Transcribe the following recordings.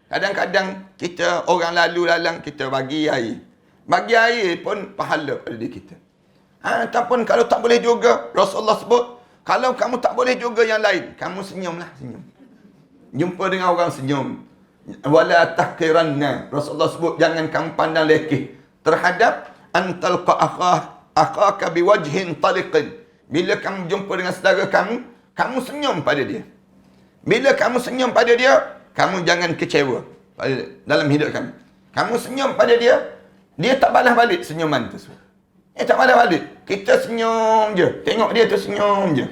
Kadang-kadang kita orang lalu lalang kita bagi air. Bagi air pun pahala pada diri kita. Ataupun kalau tak boleh juga, Rasulullah sebut, kalau kamu tak boleh juga yang lain, kamu senyumlah, senyum. Jumpa dengan orang senyum. Wala tahqiranna. Rasulullah sebut, jangan kamu pandang lekeh terhadap antalqa akhaka biwajhin taliqin. Bila kamu jumpa dengan saudara kamu senyum pada dia. Bila kamu senyum pada dia, kamu jangan kecewa dalam hidup kamu. Kamu senyum pada dia, dia tak balas balik senyuman tersebut. Tak balas balik. Kita senyum je. Tengok dia tu senyum je.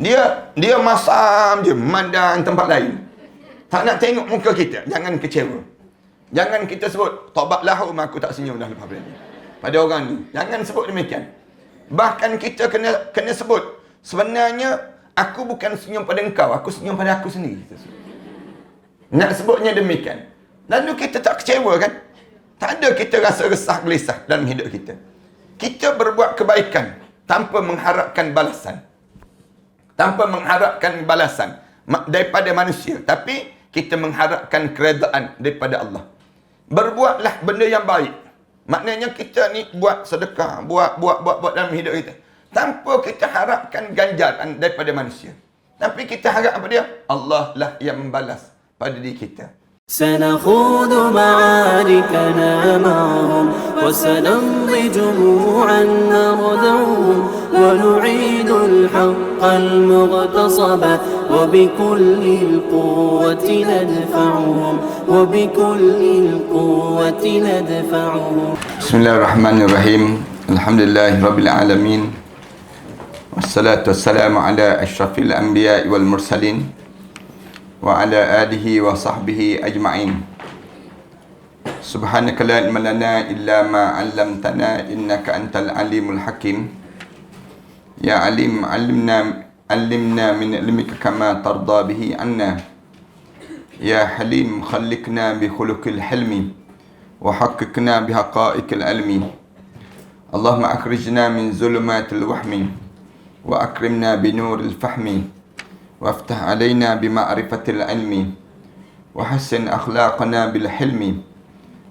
Dia masam je, memandang tempat lain. Tak nak tengok muka kita. Jangan kecewa. Jangan kita sebut, taubat lahum aku tak senyum dah lepas pada dia. Pada orang ni. Jangan sebut demikian. Bahkan kita kena sebut, sebenarnya aku bukan senyum pada engkau, aku senyum pada aku sendiri. Nak sebutnya demikian. Lalu kita tak kecewa kan? Tak ada kita rasa resah gelisah dalam hidup kita. Kita berbuat kebaikan tanpa mengharapkan balasan. Tanpa mengharapkan balasan daripada manusia. Tapi kita mengharapkan keredaan daripada Allah. Berbuatlah benda yang baik. Maknanya kita ni buat sedekah, buat dalam hidup kita. Tanpa kita harapkan ganjaran daripada manusia. Tapi kita harap apa dia? Allah lah yang membalas pada diri kita. سنخوض معاركنا معهم وسنمضي جموعا نردعهم ونعيد الحق المغتصب وبكل القوة ندفعهم وبكل القوة ندفعهم. بسم الله الرحمن الرحيم. الحمد لله رب العالمين والصلاة والسلام على أشرف الأنبياء والمرسلين وعلى آله وصحبه أجمعين. سبحانك لا علم لنا إلا ما علمتنا إنك أنت العليم الحكيم. يا عليم علمنا من علمك كما ترضى به عنا. يا حليم خلقنا بخلق الحلم وحققنا بحقائق العلم. اللهم أخرجنا من ظلمات الوهم وأكرمنا بنور الفهم وافتح علينا بمعرفة العلم وحسن أخلاقنا بالحلم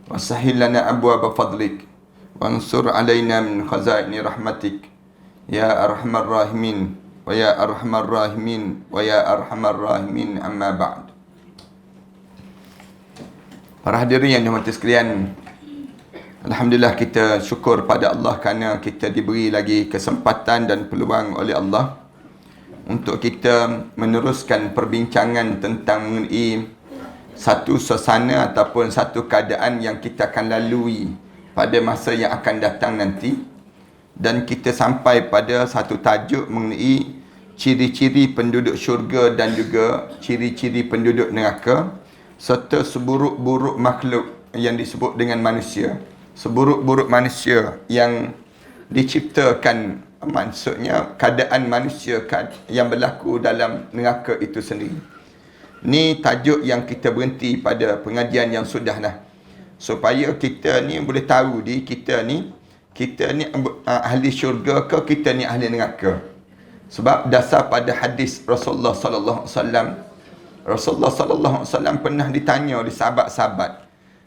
وسهل لنا أبواب فضلك وانصر علينا من خزائن رحمتك يا أرحم الراحمين ويا أرحم الراحمين ويا أرحم الراحمين. أما بعد. Para hadirin yang dihormati sekalian, alhamdulillah kita syukur pada Allah kerana kita diberi lagi kesempatan dan peluang oleh Allah untuk kita meneruskan perbincangan tentang mengenai satu suasana ataupun satu keadaan yang kita akan lalui pada masa yang akan datang nanti. Dan kita sampai pada satu tajuk mengenai ciri-ciri penduduk syurga dan juga ciri-ciri penduduk neraka serta seburuk-buruk makhluk yang disebut dengan manusia. Seburuk-buruk manusia yang diciptakan, maksudnya keadaan manusia yang berlaku dalam neraka itu sendiri. Ni tajuk yang kita berhenti pada pengajian yang sudah dah. Supaya kita ni boleh tahu kita ni ahli syurga ke kita ni ahli neraka. Sebab dasar pada hadis Rasulullah sallallahu alaihi wasallam. Rasulullah sallallahu alaihi wasallam pernah ditanya oleh sahabat-sahabat,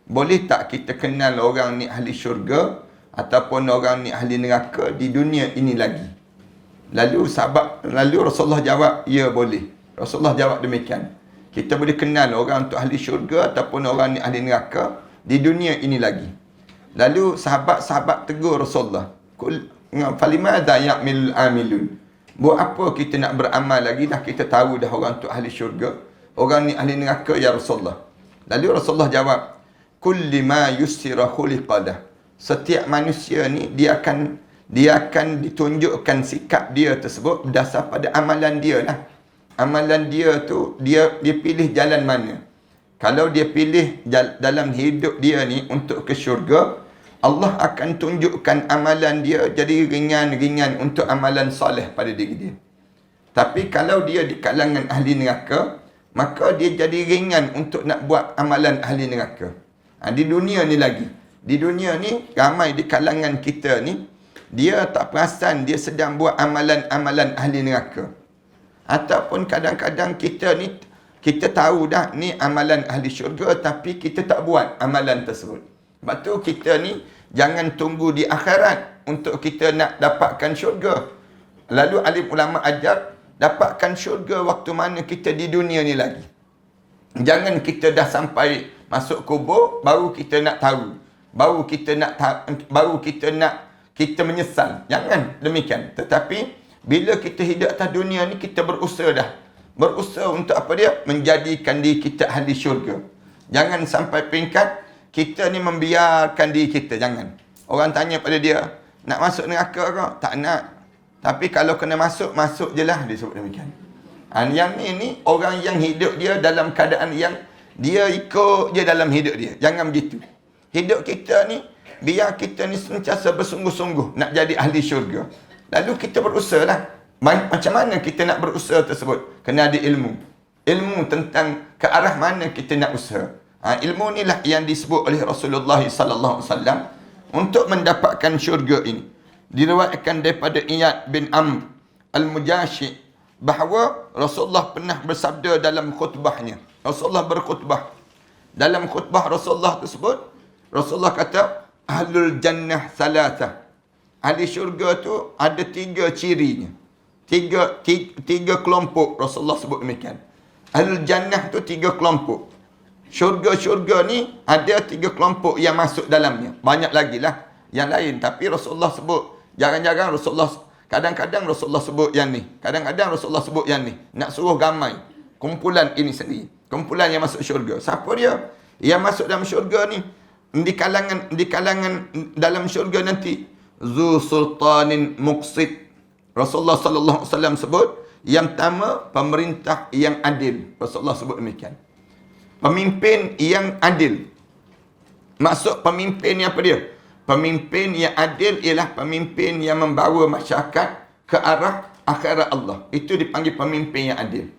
boleh tak kita kenal orang ni ahli syurga ataupun orang ni ahli neraka di dunia ini lagi? Lalu Rasulullah jawab, ya boleh. Rasulullah jawab demikian. Kita boleh kenal orang tu ahli syurga ataupun orang ni ahli neraka di dunia ini lagi. Lalu sahabat-sahabat tegur Rasulullah, falimadha ya'milul amilun. Buat apa kita nak beramal lagi, dah kita tahu dah orang tu ahli syurga, orang ni ahli neraka ya Rasulullah. Lalu Rasulullah jawab, kulli ma yusira khuliqadah. Setiap manusia ni dia akan ditunjukkan sikap dia tersebut berdasar pada amalan dia lah. Amalan dia tu dia pilih jalan mana. Kalau dia pilih dalam hidup dia ni untuk ke syurga, Allah akan tunjukkan amalan dia jadi ringan-ringan untuk amalan soleh pada diri dia. Tapi kalau dia di kalangan ahli neraka, maka dia jadi ringan untuk nak buat amalan ahli neraka. Di dunia ni lagi. Di dunia ni, ramai di kalangan kita ni, dia tak perasan dia sedang buat amalan-amalan ahli neraka. Ataupun kadang-kadang kita ni kita tahu dah ni amalan ahli syurga tapi kita tak buat amalan tersebut. Sebab tu kita ni jangan tunggu di akhirat untuk kita nak dapatkan syurga. Lalu alim ulama ajar dapatkan syurga waktu mana kita di dunia ni lagi. Jangan kita dah sampai masuk kubur baru kita nak tahu. Baru kita menyesal. Jangan demikian. Tetapi bila kita hidup atas dunia ni kita berusaha dah. Berusaha untuk apa dia? Menjadikan diri kita ahli syurga. Jangan sampai peringkat kita ni membiarkan diri kita. Jangan. Orang tanya pada dia, nak masuk neraka ke? Tak nak. Tapi kalau kena masuk, masuk je lah. Dia sebut demikian. Yang ni orang yang hidup dia dalam keadaan yang dia ikut je dalam hidup dia. Jangan begitu. Hidup kita ni, biar kita ni sentiasa bersungguh-sungguh nak jadi ahli syurga. Lalu kita berusaha lah. Macam mana kita nak berusaha tersebut? Kena ada ilmu. Ilmu tentang ke arah mana kita nak usaha. Ilmu inilah yang disebut oleh Rasulullah SAW untuk mendapatkan syurga ini. Diriwayatkan daripada Iyad bin Amr Al-Mujashi bahawa Rasulullah pernah bersabda dalam khutbahnya. Rasulullah berkhutbah. Dalam khutbah Rasulullah tersebut, Rasulullah kata, Ahlul Jannah Salatah. Ahli syurga tu ada 3 cirinya. Tiga kelompok Rasulullah sebut demikian. Ahlul Jannah tu 3 kelompok. Syurga-syurga ni ada 3 kelompok yang masuk dalamnya. Banyak lagi lah yang lain. Tapi Rasulullah sebut. Jarang-jarang Rasulullah, kadang-kadang Rasulullah sebut yang ni. Kadang-kadang Rasulullah sebut yang ni. Nak suruh ramai. Kumpulan ini sendiri. Kumpulan yang masuk syurga. Siapa dia? Yang masuk dalam syurga ni. Di kalangan dalam syurga nanti. Zu sultanin muqsid. Rasulullah sallallahu alaihi wasallam sebut yang pertama pemerintah yang adil. Rasulullah sebut demikian. Pemimpin yang adil. Maksud pemimpin yang apa dia? Pemimpin yang adil ialah pemimpin yang membawa masyarakat ke arah akhirat Allah. Itu dipanggil pemimpin yang adil.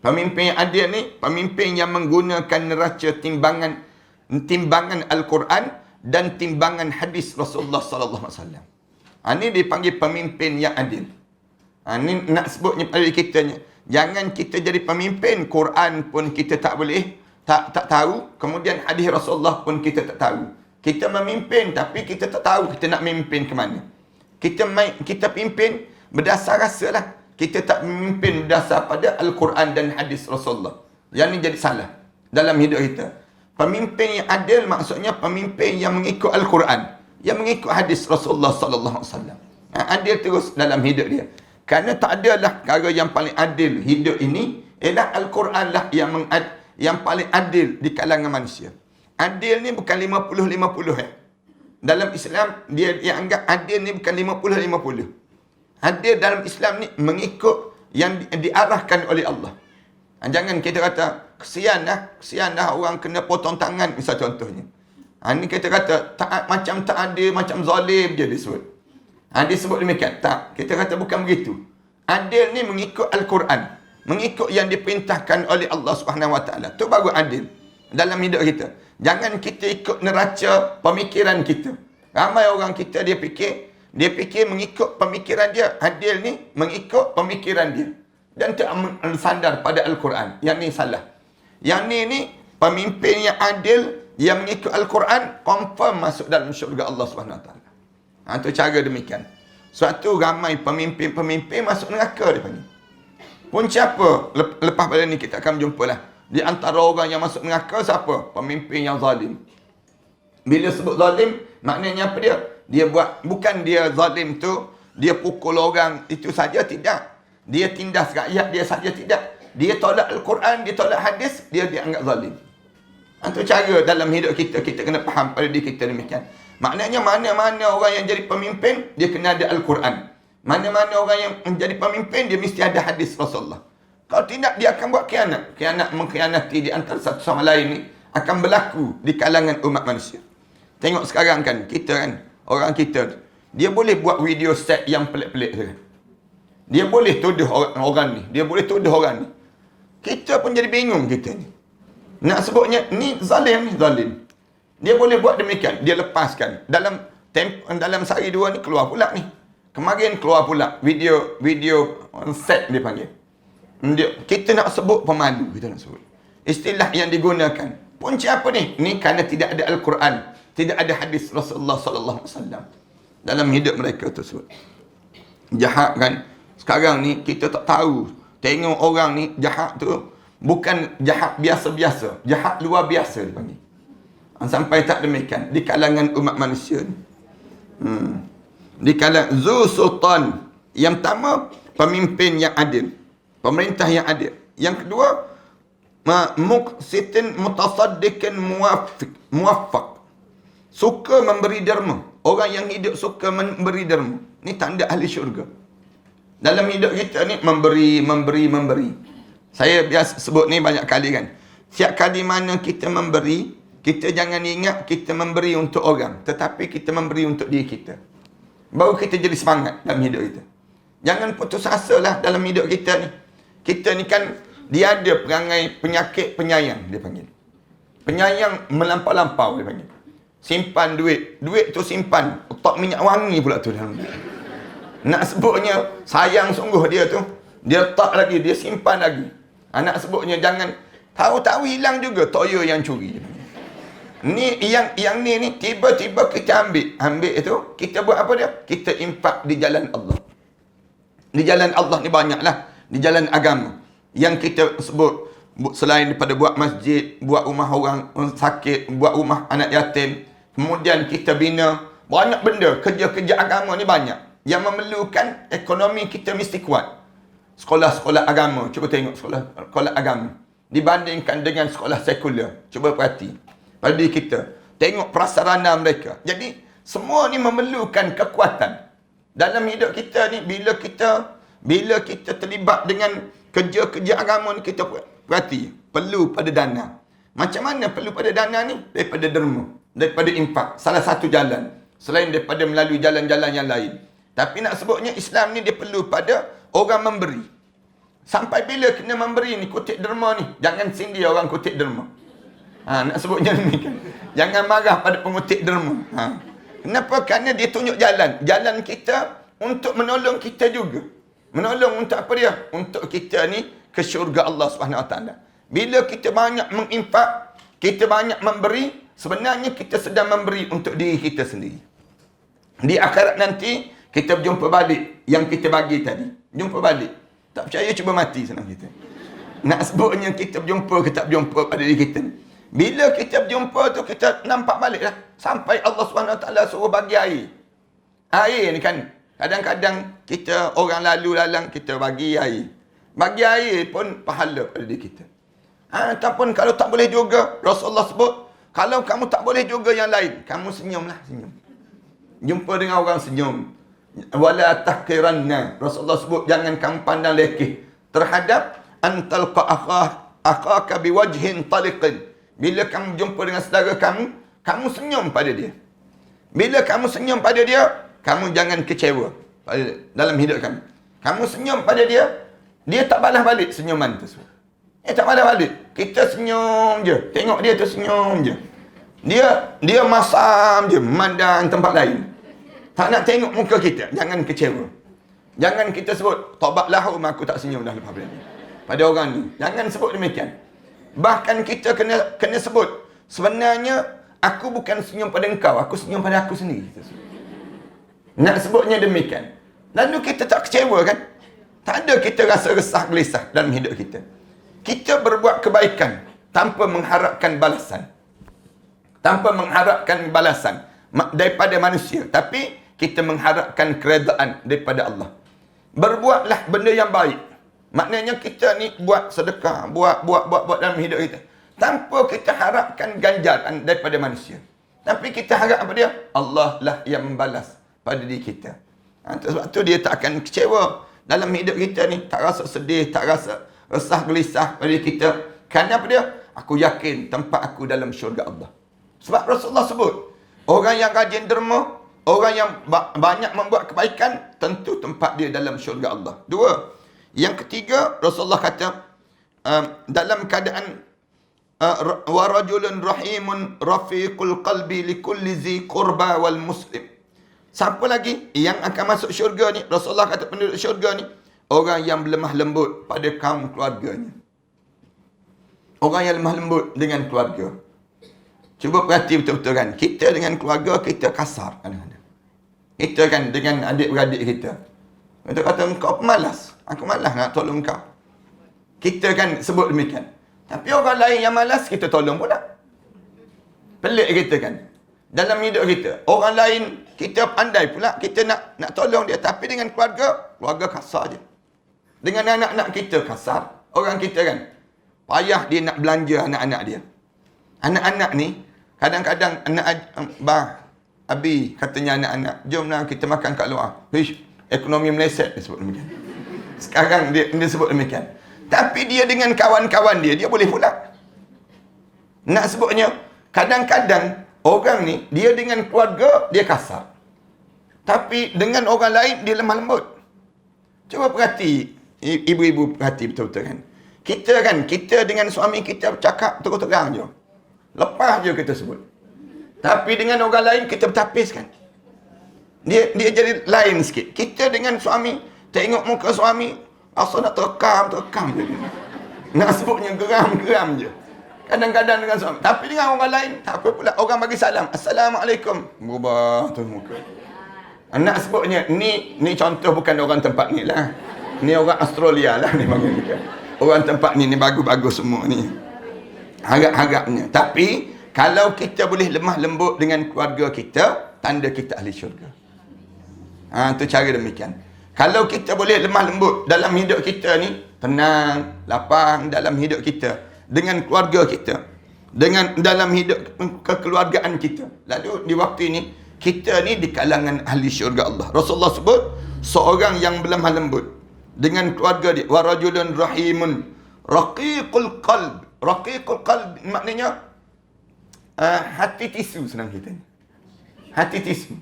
Pemimpin yang adil ni pemimpin yang menggunakan neraca timbangan Al-Quran dan timbangan hadis Rasulullah sallallahu alaihi wasallam. Ini dipanggil pemimpin yang adil. Ini nak sebutnya pada kita. Jangan kita jadi pemimpin. Quran pun kita tak boleh, tak tahu. Kemudian hadis Rasulullah pun kita tak tahu. Kita memimpin tapi kita tak tahu kita nak memimpin ke mana. Kita pimpin berdasar rasa lah. Kita tak memimpin berdasar pada Al-Quran dan hadis Rasulullah. Yang ini jadi salah dalam hidup kita. Pemimpin yang adil maksudnya pemimpin yang mengikut Al-Quran. Yang mengikut hadis Rasulullah sallallahu alaihi wasallam. Adil terus dalam hidup dia. Kerana tak adalah perkara yang paling adil hidup ini ialah Al-Quran lah yang paling adil di kalangan manusia. Adil ni bukan 50-50 Dalam Islam dia anggap adil ni bukan 50-50. Adil dalam Islam ni mengikut yang diarahkan oleh Allah. Jangan kita kata kesian dah orang kena potong tangan misal contohnya. Ini kita kata macam tak adil, macam zalim je disebut. Dia sebut demikian. Tak. Kita kata bukan begitu. Adil ni mengikut Al-Quran. Mengikut yang diperintahkan oleh Allah SWT. Itu baru adil dalam hidup kita. Jangan kita ikut neraca pemikiran kita. Ramai orang kita dia fikir mengikut pemikiran dia. Adil ni mengikut pemikiran dia. Dan tak bersandar pada Al-Quran. Yang ni salah. Yang ni pemimpin yang adil yang mengikut Al-Quran confirm masuk dalam syurga Allah SWT. Itu cara demikian. Suatu ramai pemimpin-pemimpin masuk neraka dia panggil. Punca apa? Lepas pada ni kita akan jumpa lah. Di antara orang yang masuk neraka siapa? Pemimpin yang zalim. Bila sebut zalim, maknanya apa dia? Dia buat, bukan dia zalim tu, dia pukul orang itu saja, tidak. Dia tindas rakyat dia saja, tidak. Dia tolak Al-Quran, dia tolak hadis, dia dianggap zalim. Itu cara dalam hidup kita. Kita kena faham pada diri kita demikian. Maknanya mana-mana orang yang jadi pemimpin, dia kena ada Al-Quran. Mana-mana orang yang menjadi pemimpin, dia mesti ada hadis Rasulullah. Kalau tidak, dia akan buat khianat. Khianat mengkhianati di antara satu sama lain ni akan berlaku di kalangan umat manusia. Tengok sekarang kan, kita kan, orang kita, dia boleh buat video set yang pelik-pelik tu kan. Dia boleh tuduh orang ni. Dia boleh tuduh orang ni. Kita pun jadi bingung kita ni. Nak sebutnya, ni zalim. Dia boleh buat demikian. Dia lepaskan. Dalam sehari dua ni keluar pula ni. Kemarin keluar pula video set dia panggil. Kita nak sebut pemalu, kita nak sebut. Istilah yang digunakan. Punca apa ni? Ni kerana tidak ada Al-Quran, tidak ada hadis Rasulullah sallallahu alaihi wasallam dalam hidup mereka tersebut. Jahat kan? Sekarang ni kita tak tahu. Tengok orang ni jahat tu bukan jahat biasa-biasa, jahat luar biasa dipanggil. Sampai tak demikian di kalangan umat manusia ni. Di kalangan Zu Sultan, yang pertama pemimpin yang adil, pemerintah yang adil. Yang kedua muqsitin mutasaddiqin muwaffaq, suka memberi derma. Orang yang hidup suka memberi derma, ni tanda ahli syurga. Dalam hidup kita ni memberi. Saya biasa sebut ni banyak kali kan. Setiap kali mana kita memberi, kita jangan ingat kita memberi untuk orang, tetapi kita memberi untuk diri kita. Baru kita jadi semangat dalam hidup kita. Jangan putus asa lah dalam hidup kita ni. Kita ni kan, dia ada perangai penyakit penyayang, dia panggil. Penyayang melampau-lampau, dia panggil. Simpan duit. Duit tu simpan. Otak minyak wangi pula tu dalam duit. Nak sebutnya sayang sungguh dia tu. Dia letak lagi, dia simpan lagi. Nak sebutnya jangan, tahu-tahu hilang juga toyo yang curi. Ni yang ni tiba-tiba kita ambil itu, kita buat apa dia? Kita infak di jalan Allah. Di jalan Allah ni banyaklah, di jalan agama. Yang kita sebut selain daripada buat masjid, buat rumah orang sakit, buat rumah anak yatim, kemudian kita bina banyak benda, kerja-kerja agama ni banyak yang memerlukan ekonomi kita mesti kuat. Sekolah-sekolah agama, cuba tengok sekolah agama dibandingkan dengan sekolah sekular. Cuba perhati pada diri kita, tengok prasarana mereka. Jadi semua ni memerlukan kekuatan dalam hidup kita ni. Bila kita terlibat dengan kerja-kerja agama ni, kita perhati perlu pada dana. Macam mana perlu pada dana ni? Daripada derma, daripada infak. Salah satu jalan selain daripada melalui jalan-jalan yang lain. Tapi nak sebutnya Islam ni dia perlu pada orang memberi. Sampai bila kena memberi ni, kutip derma ni, jangan sindir orang kutip derma. Nak sebutnya demikian. Jangan marah pada pengutip derma. Kenapa? Kerana dia tunjuk jalan. Jalan kita untuk menolong kita juga. Menolong untuk apa dia? Untuk kita ni ke syurga Allah SWT. Bila kita banyak menginfak, kita banyak memberi, sebenarnya kita sedang memberi untuk diri kita sendiri. Di akhirat nanti, kita berjumpa balik yang kita bagi tadi. Jumpa balik. Tak percaya, cuba mati senang kita. Nak sebutnya kita berjumpa ke tak berjumpa pada diri kita. Bila kita berjumpa tu, kita nampak balik lah. Sampai Allah SWT suruh bagi air. Air ni kan, kadang-kadang kita orang lalu lalang, kita bagi air. Bagi air pun pahala pada diri kita. Ataupun kalau tak boleh juga, Rasulullah sebut, kalau kamu tak boleh juga yang lain, kamu senyumlah, senyum. Jumpa dengan orang senyum. Wala tahqiranna. Rasulullah sebut, jangan kamu pandang lekeh terhadap antalqa akhaka biwajhin taliqin. Bila kamu jumpa dengan saudara kamu, kamu senyum pada dia. Bila kamu senyum pada dia, kamu jangan kecewa dalam hidup kamu. Kamu senyum pada dia, dia tak balas balik senyuman tersebut. Dia tak balas balik. Kita senyum je. Tengok dia tu senyum je. Dia masam je, memandang tempat lain. Tak nak tengok muka kita. Jangan kecewa. Jangan kita sebut, taubatlah aku tak senyum dah lepas ni. Pada orang ni. Jangan sebut demikian. Bahkan kita kena sebut, sebenarnya aku bukan senyum pada engkau, aku senyum pada aku sendiri. Nak sebutnya demikian. Lalu kita tak kecewa kan? Tak ada kita rasa resah gelisah dalam hidup kita. Kita berbuat kebaikan tanpa mengharapkan balasan. Tanpa mengharapkan balasan daripada manusia. Tapi kita mengharapkan keredaan daripada Allah. Berbuatlah benda yang baik. Maknanya kita ni buat sedekah, buat dalam hidup kita. Tanpa kita harapkan ganjaran daripada manusia. Tapi kita harap apa dia? Allah lah yang membalas pada diri kita. Sebab tu dia tak akan kecewa dalam hidup kita ni. Tak rasa sedih, tak rasa resah gelisah pada diri kita. Kerana apa dia? Aku yakin tempat aku dalam syurga Allah. Sebab Rasulullah sebut, orang yang rajin derma, orang yang banyak membuat kebaikan, tentu tempat dia dalam syurga Allah. Dua. Yang ketiga, Rasulullah kata, dalam keadaan wa rajulun rahimun rafiqul qalbi likulli zi qurba wal muslim. Siapa lagi yang akan masuk syurga ni? Rasulullah kata penduduk syurga ni, orang yang lemah lembut pada kaum keluarganya. Orang yang lemah lembut dengan keluarga. Cuba perhati betul-betul kan. Kita dengan keluarga, kita kasar kadang-kadang. Kita kan dengan adik-beradik kita. Kita kata, engkau pemalas. Aku malas nak tolong kau. Kita kan sebut demikian. Tapi orang lain yang malas, kita tolong pula. Pelik kita kan. Dalam hidup kita. Orang lain, kita pandai pula. Kita nak tolong dia. Tapi dengan keluarga kasar je. Dengan anak-anak kita kasar. Orang kita kan. Payah dia nak belanja anak-anak dia. Anak-anak ni, kadang-kadang Abi katanya anak-anak, jomlah kita makan kat luar. Ekonomi meleset, dia sebut demikian. Sekarang dia sebut demikian. Tapi dia dengan kawan-kawan dia boleh pula. Nak sebutnya, kadang-kadang orang ni, dia dengan keluarga, dia kasar. Tapi dengan orang lain, dia lemah lembut. Cuba perhati, ibu-ibu perhati betul-betul kan. Kita dengan suami kita bercakap terang-terang je. Lepas je kita sebut. Tapi dengan orang lain, kita bertapis kan. Dia jadi lain sikit. Kita dengan suami, tengok muka suami, asal nak terekam je. Nak sebutnya geram je. Kadang-kadang dengan suami. Tapi dengan orang lain, tak apa pula. Orang bagi salam. Assalamualaikum. Berubah tu muka. Nak sebutnya, ni contoh bukan orang tempat ni lah. Ni orang Australia lah ni panggil dia. Orang tempat ni bagus-bagus semua ni. Harap-harapnya. Tapi, kalau kita boleh lemah lembut dengan keluarga kita, tanda kita ahli syurga. Itu cara demikian. Kalau kita boleh lemah lembut dalam hidup kita ni, tenang, lapang dalam hidup kita. Dengan keluarga kita. Dalam hidup kekeluargaan kita. Lalu, di waktu ini, kita ni di kalangan ahli syurga Allah. Rasulullah sebut, seorang yang berlemah lembut dengan keluarga dia, wa rajulun rahimun raqiqul qalb. Raqiqul qalb maknanya hati tisu, senang kita ni. Hati tisu.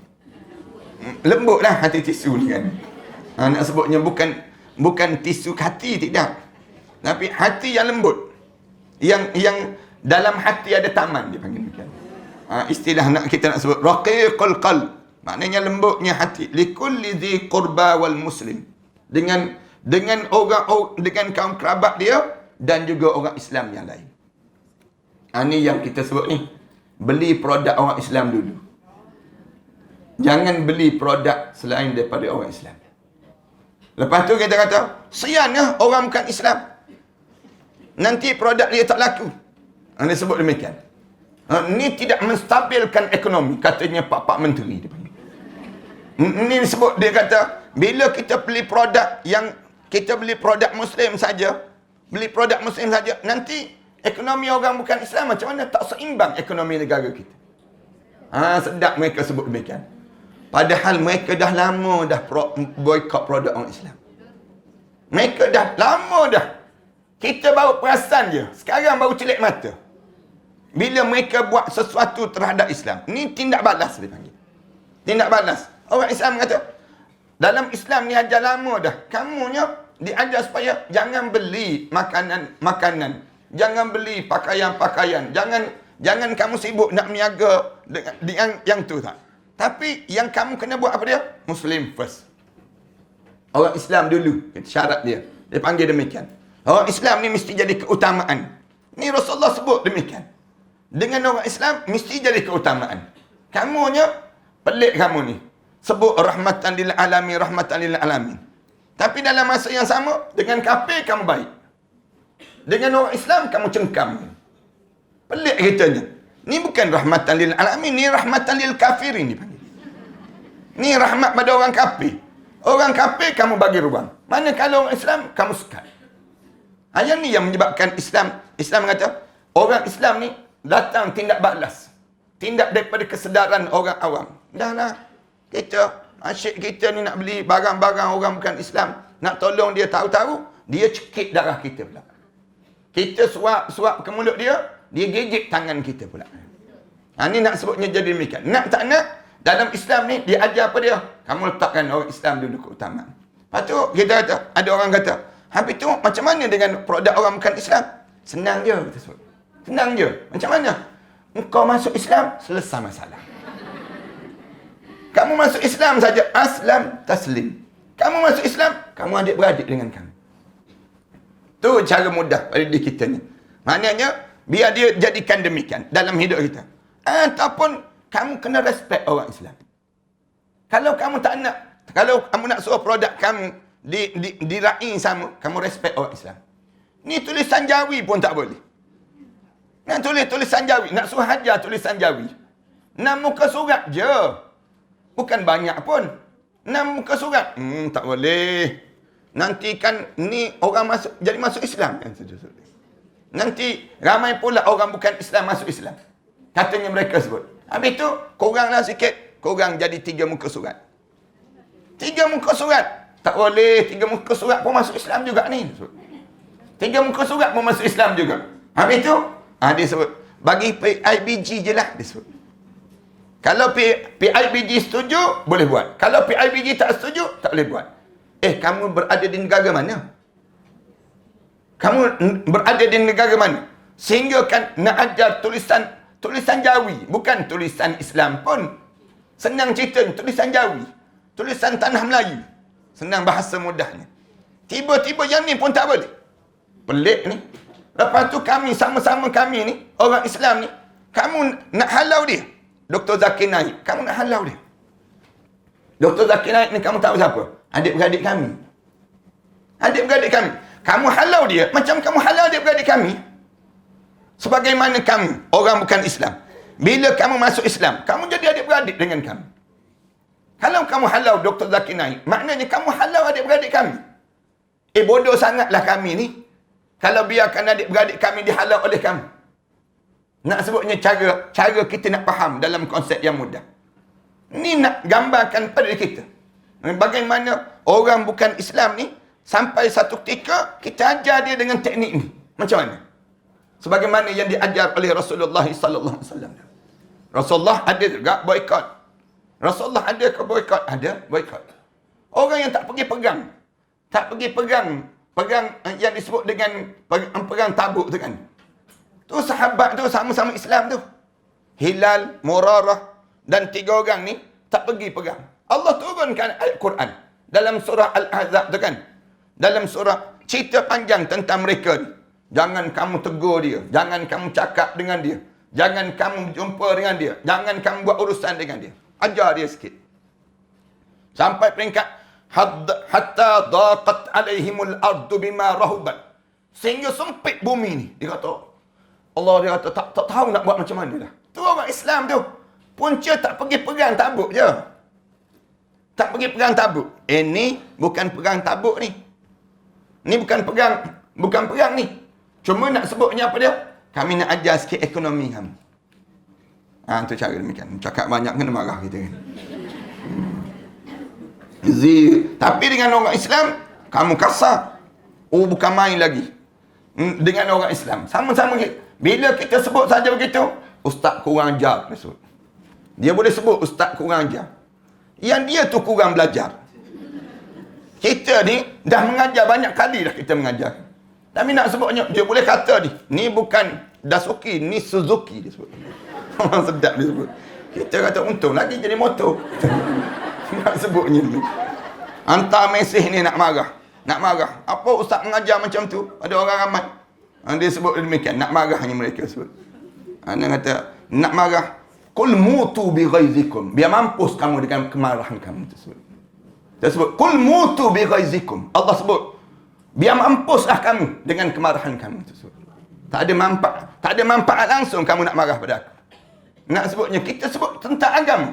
Lembutlah hati tisu ni kan. Nak sebutnya bukan tisu hati, tidak. Tapi hati yang lembut. Yang dalam hati ada taman, dia panggil demikian. Istilah kita nak sebut raqiqul qalb. Maknanya lembutnya hati. Likulli dzi qurba wal muslim. Dengan kaum kerabat dia dan juga orang Islam yang lain. Ini yang kita sebut ni. Beli produk orang Islam dulu. Jangan beli produk selain daripada orang Islam. Lepas tu kita kata, siannya orang bukan Islam. Nanti produk dia tak laku. Ini sebut demikian. Ini tidak menstabilkan ekonomi, katanya Pak Menteri. Ini sebut, dia kata, bila kita beli produk Muslim saja, nanti ekonomi orang bukan Islam macam mana? Tak seimbang ekonomi negara kita. Sedap mereka sebut demikian. Padahal mereka dah lama dah boykot produk orang Islam. Mereka dah lama dah. Kita baru perasan je. Sekarang baru celik mata. Bila mereka buat sesuatu terhadap Islam. Ini tindak balas dia panggil. Tindak balas. Orang Islam kata, dalam Islam ni ajar lama dah. Kamunya diajar supaya jangan beli makanan. Jangan beli pakaian-pakaian. Jangan kamu sibuk nak meniaga dengan yang tu tak. Tapi yang kamu kena buat apa dia? Muslim first. Orang Islam dulu. Syarat dia. Dia panggil demikian. Orang Islam ni mesti jadi keutamaan. Ni Rasulullah sebut demikian. Dengan orang Islam mesti jadi keutamaan. Kamunya pelik kamu ni. Sebut rahmatan lil alamin. Tapi dalam masa yang sama, dengan kafir kamu baik. Dengan orang Islam kamu cengkam. Pelik kitanya. Ni bukan rahmatan lil alamin, ni rahmatan lil kafirin dipanggil. Ni rahmat pada orang kafir. Orang kafir kamu bagi ruang. Manakala orang Islam kamu sekat. Yang ni yang menyebabkan Islam kata, orang Islam ni datang tindak balas. Tindak daripada kesedaran orang awam. Dahlah, kita asyik kita ni nak beli barang-barang orang bukan Islam. Nak tolong dia, tahu-tahu dia cekik darah kita pula. Kita suap ke mulut dia gigit tangan kita pula. Ni nak sebutnya jadi demikian. Nak tak nak, dalam Islam ni dia ajar apa dia? Kamu letakkan orang Islam dulu keutamaan. Lepas tu kita kata, ada orang kata, habis tu macam mana dengan produk orang bukan Islam? Senang je kita sebut. Senang je. Macam mana? Engkau masuk Islam, selesai masalah. Kamu masuk Islam saja, aslam taslim. Kamu masuk Islam, kamu adik-beradik dengan kami. Tu cara mudah pada diri kita ni. Maknanya, biar dia jadikan demikian dalam hidup kita. Ataupun, kamu kena respect orang Islam. Kalau kamu tak nak, kalau kamu nak suruh produk kamu diraih sama, kamu respect orang Islam. Ni tulisan Jawi pun tak boleh. Nak tulis tulisan Jawi, nak suruh hajar tulisan Jawi. 6 muka surat je. Bukan banyak pun. 6 muka surat. Tak boleh. Nanti kan ni orang jadi masuk Islam. Nanti ramai pula orang bukan Islam masuk Islam. Katanya mereka sebut. Habis tu, kuranglah sikit. Kurang jadi 3 muka surat. 3 muka surat. Tak boleh. 3 muka surat pun masuk Islam juga ni. 3 muka surat pun masuk Islam juga. Habis tu, dia sebut. Bagi PIBG je lah. Dia sebut. Kalau PIBG setuju, boleh buat. Kalau PIBG tak setuju, tak boleh buat. Kamu berada di negara mana? Kamu berada di negara mana? Sehingga kan nak ajar tulisan Jawi. Bukan tulisan Islam pun. Senang cerita, tulisan Jawi. Tulisan tanah Melayu. Senang bahasa mudahnya. Tiba-tiba yang ni pun tak boleh. Pelik ni. Lepas tu kami, sama-sama kami ni, orang Islam ni, kamu nak halau dia. Dr. Zakir Naik, kamu nak halau dia. Dr. Zakir Naik ni kamu tahu siapa? Adik-beradik kami. Adik-beradik kami. Kamu halau dia, macam kamu halau adik-beradik kami. Sebagaimana kamu, orang bukan Islam. Bila kamu masuk Islam, kamu jadi adik-beradik dengan kami. Kalau kamu halau Dr. Zakir Naik, maknanya kamu halau adik-beradik kami. Bodoh sangatlah kami ni. Kalau biarkan adik-beradik kami dihalau oleh kamu. Nak sebutnya cara kita nak faham dalam konsep yang mudah. Ni nak gambarkan pada kita. Bagaimana orang bukan Islam ni, sampai satu ketika, kita ajar dia dengan teknik ni. Macam mana? Sebagaimana yang diajar oleh Rasulullah sallallahu alaihi wasallam. Rasulullah ada juga boikot. Rasulullah ada ke boikot? Ada boikot. Orang yang tak pergi pegang. Tak pergi pegang yang disebut dengan perang Tabuk tu kan. Tu sahabat tu sama-sama Islam tu. Hilal, Murarah dan 3 orang ni tak pergi pegang. Allah turunkan ayat Quran dalam surah Al-Ahzab tu kan. Dalam surah cerita panjang tentang mereka ni. Jangan kamu tegur dia, jangan kamu cakap dengan dia, jangan kamu jumpa dengan dia, jangan kamu buat urusan dengan dia. Ajar dia sikit. Sampai peringkat hatta daqat alaihimul ardu bima rahubat. Sehingga sempit bumi ni. Dia kata, Allah dia kata tak tahu nak buat macam mana dah. Tu orang Islam tu. Punca tak pergi perang Tabuk je. Tak pergi perang Tabuk. Ni bukan perang Tabuk ni. Ni bukan perang ni. Cuma nak sebutnya apa dia? Kami nak ajar sikit ekonomi kamu. Tu cara demikian. Cakap banyak kena marah kita kan. Tapi dengan orang Islam, kamu kasar. Bukan main lagi. Dengan orang Islam. Sama-sama kita. Bila kita sebut saja begitu, ustaz kurang ajar. Dia boleh sebut ustaz kurang ajar. Yang dia tu kurang belajar. Kita ni dah mengajar banyak kali dah kita mengajar. Tapi nak sebutnya, dia boleh kata ni bukan Dasuki, ni Suzuki dia sebut. Orang sedap dia sebut. Kita kata untung lagi jadi motor. Nak sebutnya ni. Hantar mesej ni nak marah. Nak marah. Apa ustaz mengajar macam tu? Ada orang ramai. Dia sebut demikian. Nak marahnya mereka sebut. Dia kata, nak marah. Qul mutu bi ghaizikum. Biar mampus kamu dengan kemarahan kamu tersebut. Dia sebut, Qul mutu bi ghaizikum. Allah sebut, biar mampuslah kamu dengan kemarahan kamu tersebut. Tak ada manfaat langsung kamu nak marah pada aku. Nak sebutnya, kita sebut tentang agama.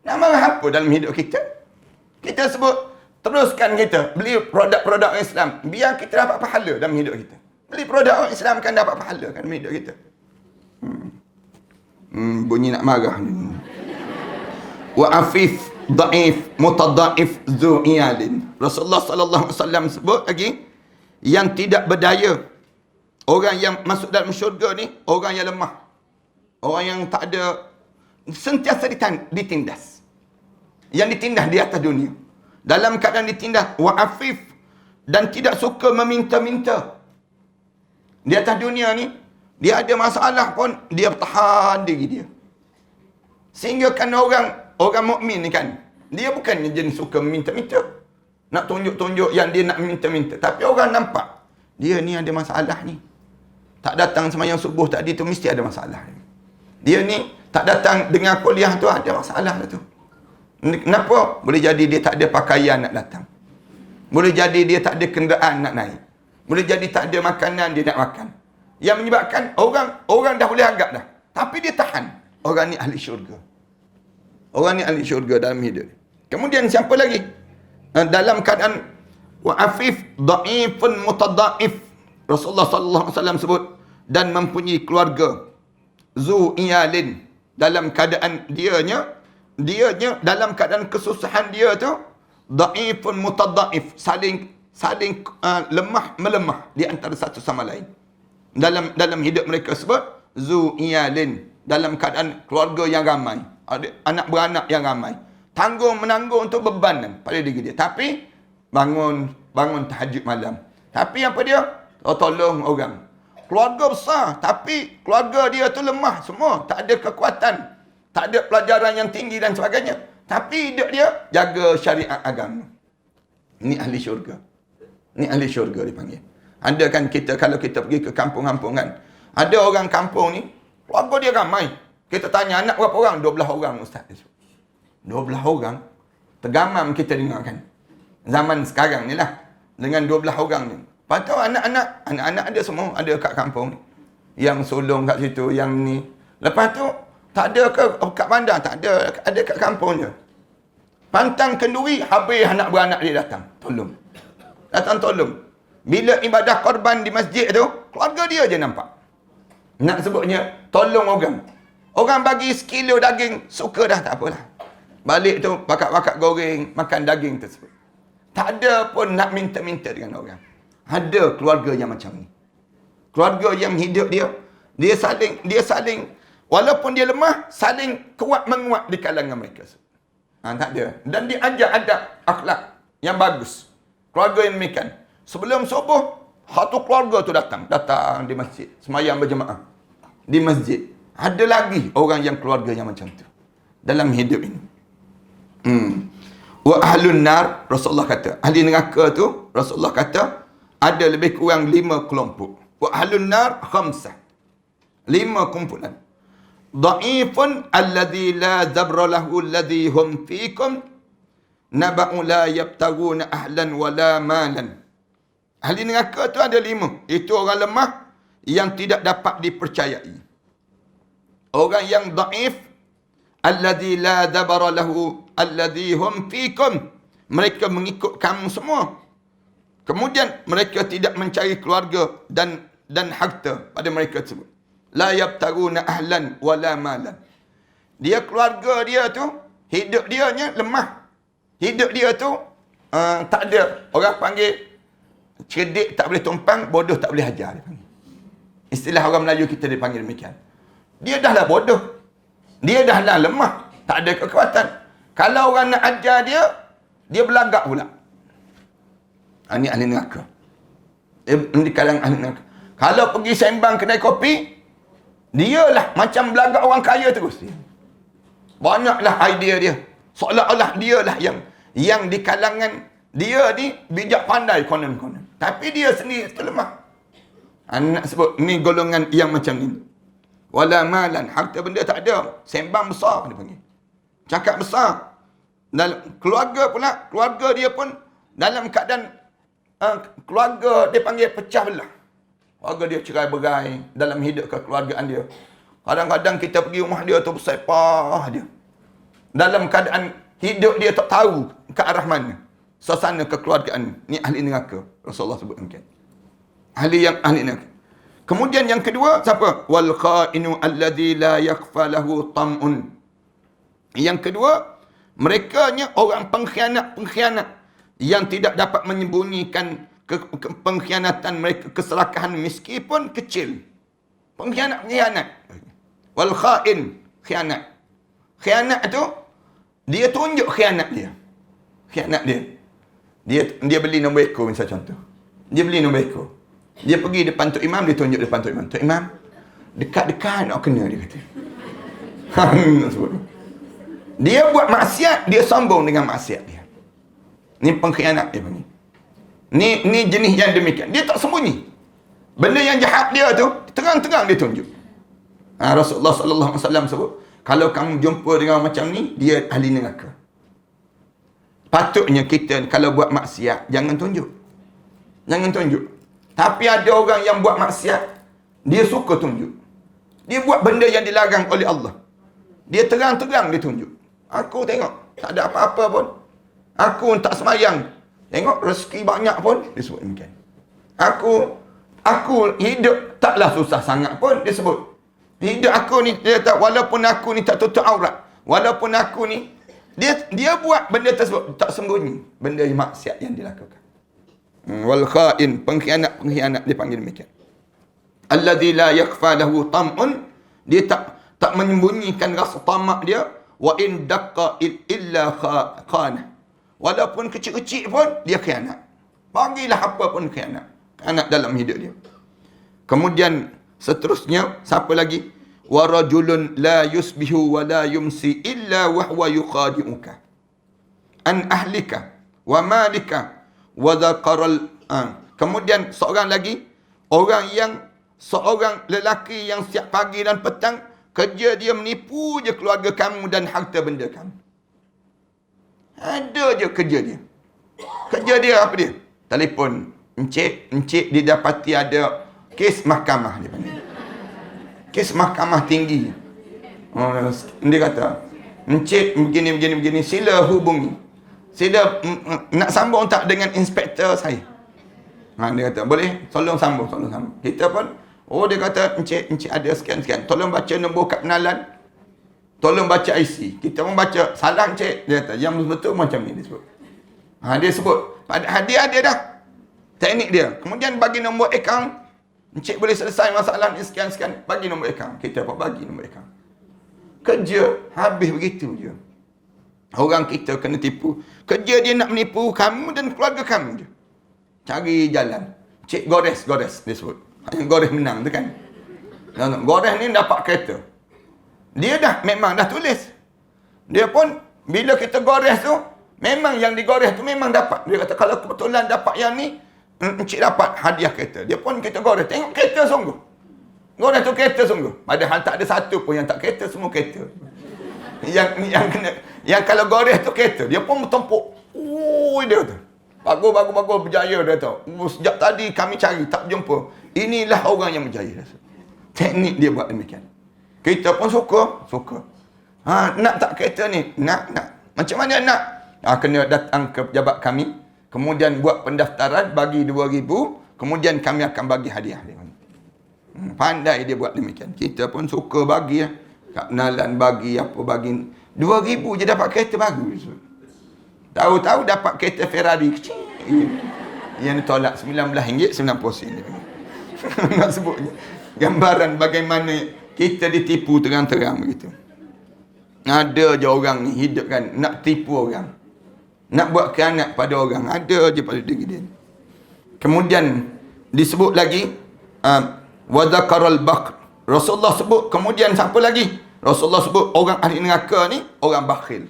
Nak marah apa dalam hidup kita? Kita sebut, teruskan kita beli produk-produk Islam. Biar kita dapat pahala dalam hidup kita. Beli produk Islam kan dapat pahala kan dalam hidup kita. Bunyi nak marah ni. Wa afif dhaif mutadhaif zu iyalin. Rasulullah sallallahu alaihi wasallam sebut lagi, yang tidak berdaya, orang yang masuk dalam syurga ni, orang yang lemah. Orang yang tak ada, sentiasa ditindas. Yang ditindas di atas dunia. Dalam keadaan ditindas, wa'afif, dan tidak suka meminta-minta. Di atas dunia ni, dia ada masalah pun, dia tahan diri dia. Sehingga kan orang mukmin ni kan, dia bukannya jenis suka meminta-minta. Nak tunjuk-tunjuk yang dia nak minta-minta. Tapi orang nampak, dia ni ada masalah ni. Tak datang sembahyang subuh tadi tu mesti ada masalah. Dia ni tak datang dengan kuliah tu ada masalah lah tu. Kenapa? Boleh jadi dia tak ada pakaian nak datang. Boleh jadi dia tak ada kenderaan nak naik. Boleh jadi tak ada makanan dia nak makan. Yang menyebabkan orang dah boleh agak dah. Tapi dia tahan. Orang ni ahli syurga. Orang ni ahli syurga dalam hidup. Kemudian siapa lagi? Dalam keadaan wa'afif, da'ifun, mutada'if. Rasulullah sallallahu alaihi wasallam sebut. Dan mempunyai keluarga. Zu iyalin. Dalam keadaan dianya dalam keadaan kesusahan dia tu, da'ifun, mutada'if. Saling lemah melemah di antara satu sama lain. Dalam hidup mereka sebut zu iyalin, dalam keadaan keluarga yang ramai, ada anak beranak yang ramai, tanggung menanggung untuk bebanan pada diri dia. Tapi bangun tahajud malam. Tapi apa dia? Tolong orang. Keluarga besar, tapi keluarga dia tu lemah semua, tak ada kekuatan, tak ada pelajaran yang tinggi dan sebagainya. Tapi hidup dia jaga syariat agama. Ini ahli syurga. Ini ahli syurga dipanggil. Ada kan kita, kalau kita pergi ke kampung-kampung kan, ada orang kampung ni, keluarga dia ramai. Kita tanya anak berapa orang? 12 orang ustaz. 12 orang? Tergamam kita dengar kan. Zaman sekarang ni lah. Dengan 12 orang ni. Lepas tu anak-anak ada semua. Ada kat kampung ni. Yang sulung kat situ, yang ni. Lepas tu, tak ada ke kat bandar? Tak ada. Ada kat kampung je. Pantang kenduri, habis anak beranak dia datang. Tolong. Datang tolong. Bila ibadah korban di masjid tu, keluarga dia je nampak. Nak sebutnya, tolong orang. Orang bagi sekilo daging, suka dah, tak apalah. Balik tu, bakar-bakar goreng, makan daging tersebut. Tak ada pun nak minta-minta dengan orang. Ada keluarga yang macam ni. Keluarga yang hidup dia saling, walaupun dia lemah, saling kuat menguat di kalangan mereka. Tak ada. Dan dia ajar adab akhlak yang bagus. Keluarga yang demikian. Sebelum subuh, satu keluarga tu datang di masjid, sembahyang berjemaah di masjid. Ada lagi orang yang keluarga yang macam tu dalam hidup ini. Wa ahlun nar, Rasulullah kata, ahli neraka tu Rasulullah kata ada lebih kurang 5 kelompok. Wa ahlun nar khamsah, 5 kumpulan. Dha'ifun alladhi la zabra lahu alladhi hum fikum naba'u la yabtaguna ahlan wala malan. Ahli neraka tu ada 5. Itu orang lemah yang tidak dapat dipercayai. Orang yang dhaif, alladhi la zabara lahu alladhi hum fikum. Mereka mengikut kamu semua. Kemudian mereka tidak mencari keluarga dan harta pada mereka tersebut. La yabtaguna ahlan wala malan. Dia keluarga dia tu, hidup dia nya lemah. Hidup dia tu tak ada. Orang panggil cerdik tak boleh tumpang, bodoh tak boleh ajar. Dia panggil. Istilah orang Melayu kita dipanggil demikian. Dia dah lah bodoh. Dia dah lah lemah. Tak ada kekuatan. Kalau orang nak ajar dia, dia belagak pula. Ini ahli neraka. Di kalangan ahli neraka. Kalau pergi sembang kedai kopi, dialah macam belagak orang kaya terus. Banyaklah idea dia. Seolah-olah dialah yang di kalangan dia ni bijak pandai konon-konon. Tapi dia sendiri terlemah. Nak sebut ni golongan yang macam ni. Wala malan, harta benda tak ada. Sembang besar dia panggil. Cakap besar. Dalam keluarga pula, keluarga dia pun dalam keadaan keluarga dia panggil pecah belah. Keluarga dia cerai-berai dalam hidup kekeluargaan dia. Kadang-kadang kita pergi rumah dia tu bersepah dia. Dalam keadaan hidup dia tak tahu ke arah mana. Suasana kekeluargaan ni ahli neraka. Rasulullah sebut demikian. Ahli neraka. Kemudian yang kedua siapa? Wal kha'inu alladhi la yakhfa lahu tam'un. Yang kedua, merekanya orang pengkhianat yang tidak dapat menyembunyikan pengkhianatan mereka, keserakahan meskipun kecil. Pengkhianat. Wal kha'in, khianat. Khianat tu dia tunjuk khianat dia. Khianat dia. Dia beli nombor ekor misal contoh. Dia beli nombor ekor. Dia pergi depan Tok Imam, dia tunjuk depan Tok Imam. Tok Imam, dekat-dekat nak kena, dia kata. Dia buat maksiat, dia sombong dengan maksiat dia. Ni pengkhianat dia panggil. Ni jenis yang demikian. Dia tak sembunyi. Benda yang jahat dia tu, terang-terang dia tunjuk. Rasulullah sallallahu alaihi wasallam sebut, kalau kamu jumpa dengan macam ni, dia ahli neraka. Patutnya kita kalau buat maksiat, jangan tunjuk. Jangan tunjuk. Tapi ada orang yang buat maksiat, dia suka tunjuk. Dia buat benda yang dilarang oleh Allah. Dia terang-terang dia tunjuk. Aku tengok, tak ada apa-apa pun. Aku tak semayang. Tengok rezeki banyak pun, dia sebut demikian. Aku hidup taklah susah sangat pun, dia sebut. Hidup aku ni, dia kata, walaupun aku ni tak tutup aurat, walaupun aku ni, dia buat benda tersebut, tak sembunyi. Benda maksiat yang dilakukan. Wal khain, pengkhianat dipanggil demikian. Alladzi la yakfa lahu tam'un, dia tak menyembunyikan rasa tamak dia. Wa in daqqa illa khana, walaupun kecil-kecil pun dia khianat. Bagilah apa pun khianat. Khianat dalam hidup dia. Kemudian seterusnya, siapa lagi? Wa rajulun la yusbihu wa la yumsi illa wa huwa yukhadi'uka an ahlika wa malika wa dzakaral. Kemudian seorang lagi, seorang lelaki yang setiap pagi dan petang kerja dia menipu je keluarga kamu dan harta benda kamu. Ada je kerja dia. Kerja dia apa dia? Telefon. Encik didapati ada kes mahkamah, dia panggil. Kes mahkamah tinggi. Dia kata, encik begini, sila hubungi. Sila nak sambung tak dengan inspektor saya? Dia kata, boleh, tolong sambung. Kita pun, dia kata, encik ada sekian. Tolong baca nombor kad penalan. Tolong baca IC. Kita pun baca, salah encik. Dia kata, yang betul macam ni dia sebut. Dia sebut, dia ada dah teknik dia. Kemudian bagi nombor akaun. Encik boleh selesai masalah ni sekian. Bagi nombor akaun. Kita pun bagi nombor akaun. Kerja habis begitu je. Orang kita kena tipu. Kerja dia nak menipu kamu dan keluarga kamu je. Cari jalan. Encik gores dia sebut. Gores menang tu kan. Gores ni dapat kereta. Dia memang dah tulis. Dia pun bila kita gores tu, memang yang digores tu memang dapat. Dia kata kalau kebetulan dapat yang ni, encik dapat hadiah kereta. Dia pun kita gores. Tengok kereta sungguh. Gores tu kereta sungguh. Padahal tak ada satu pun yang tak kereta, semua kereta. Yang kalau gores tu kereta, dia pun bertumpuk. Dia kata, bagus berjaya dia tahu. Sejak tadi kami cari tak jumpa. Inilah orang yang berjaya. Teknik dia buat demikian. Kita pun suka. Nak tak kereta ni? Nak. Macam mana nak? Kena datang ke pejabat kami. Kemudian buat pendaftaran, bagi 2,000. Kemudian kami akan bagi hadiah. Pandai dia buat demikian. Kita pun suka bagi. Kad penalan bagi, apa bagi. 2,000 je dapat kereta bagus. Tahu-tahu dapat kereta Ferrari kecil. Yang ditolak RM19.90. Nak sebutnya. Gambaran bagaimana kita ditipu terang-terang begitu. Ada je orang ni hidup kan, nak tipu orang. Nak buat khianat pada orang. Ada je pada diri dia. Kemudian disebut lagi, wa dzakaral baqr. Rasulullah sebut, kemudian siapa lagi? Rasulullah sebut orang ahli neraka ni, orang bakhil.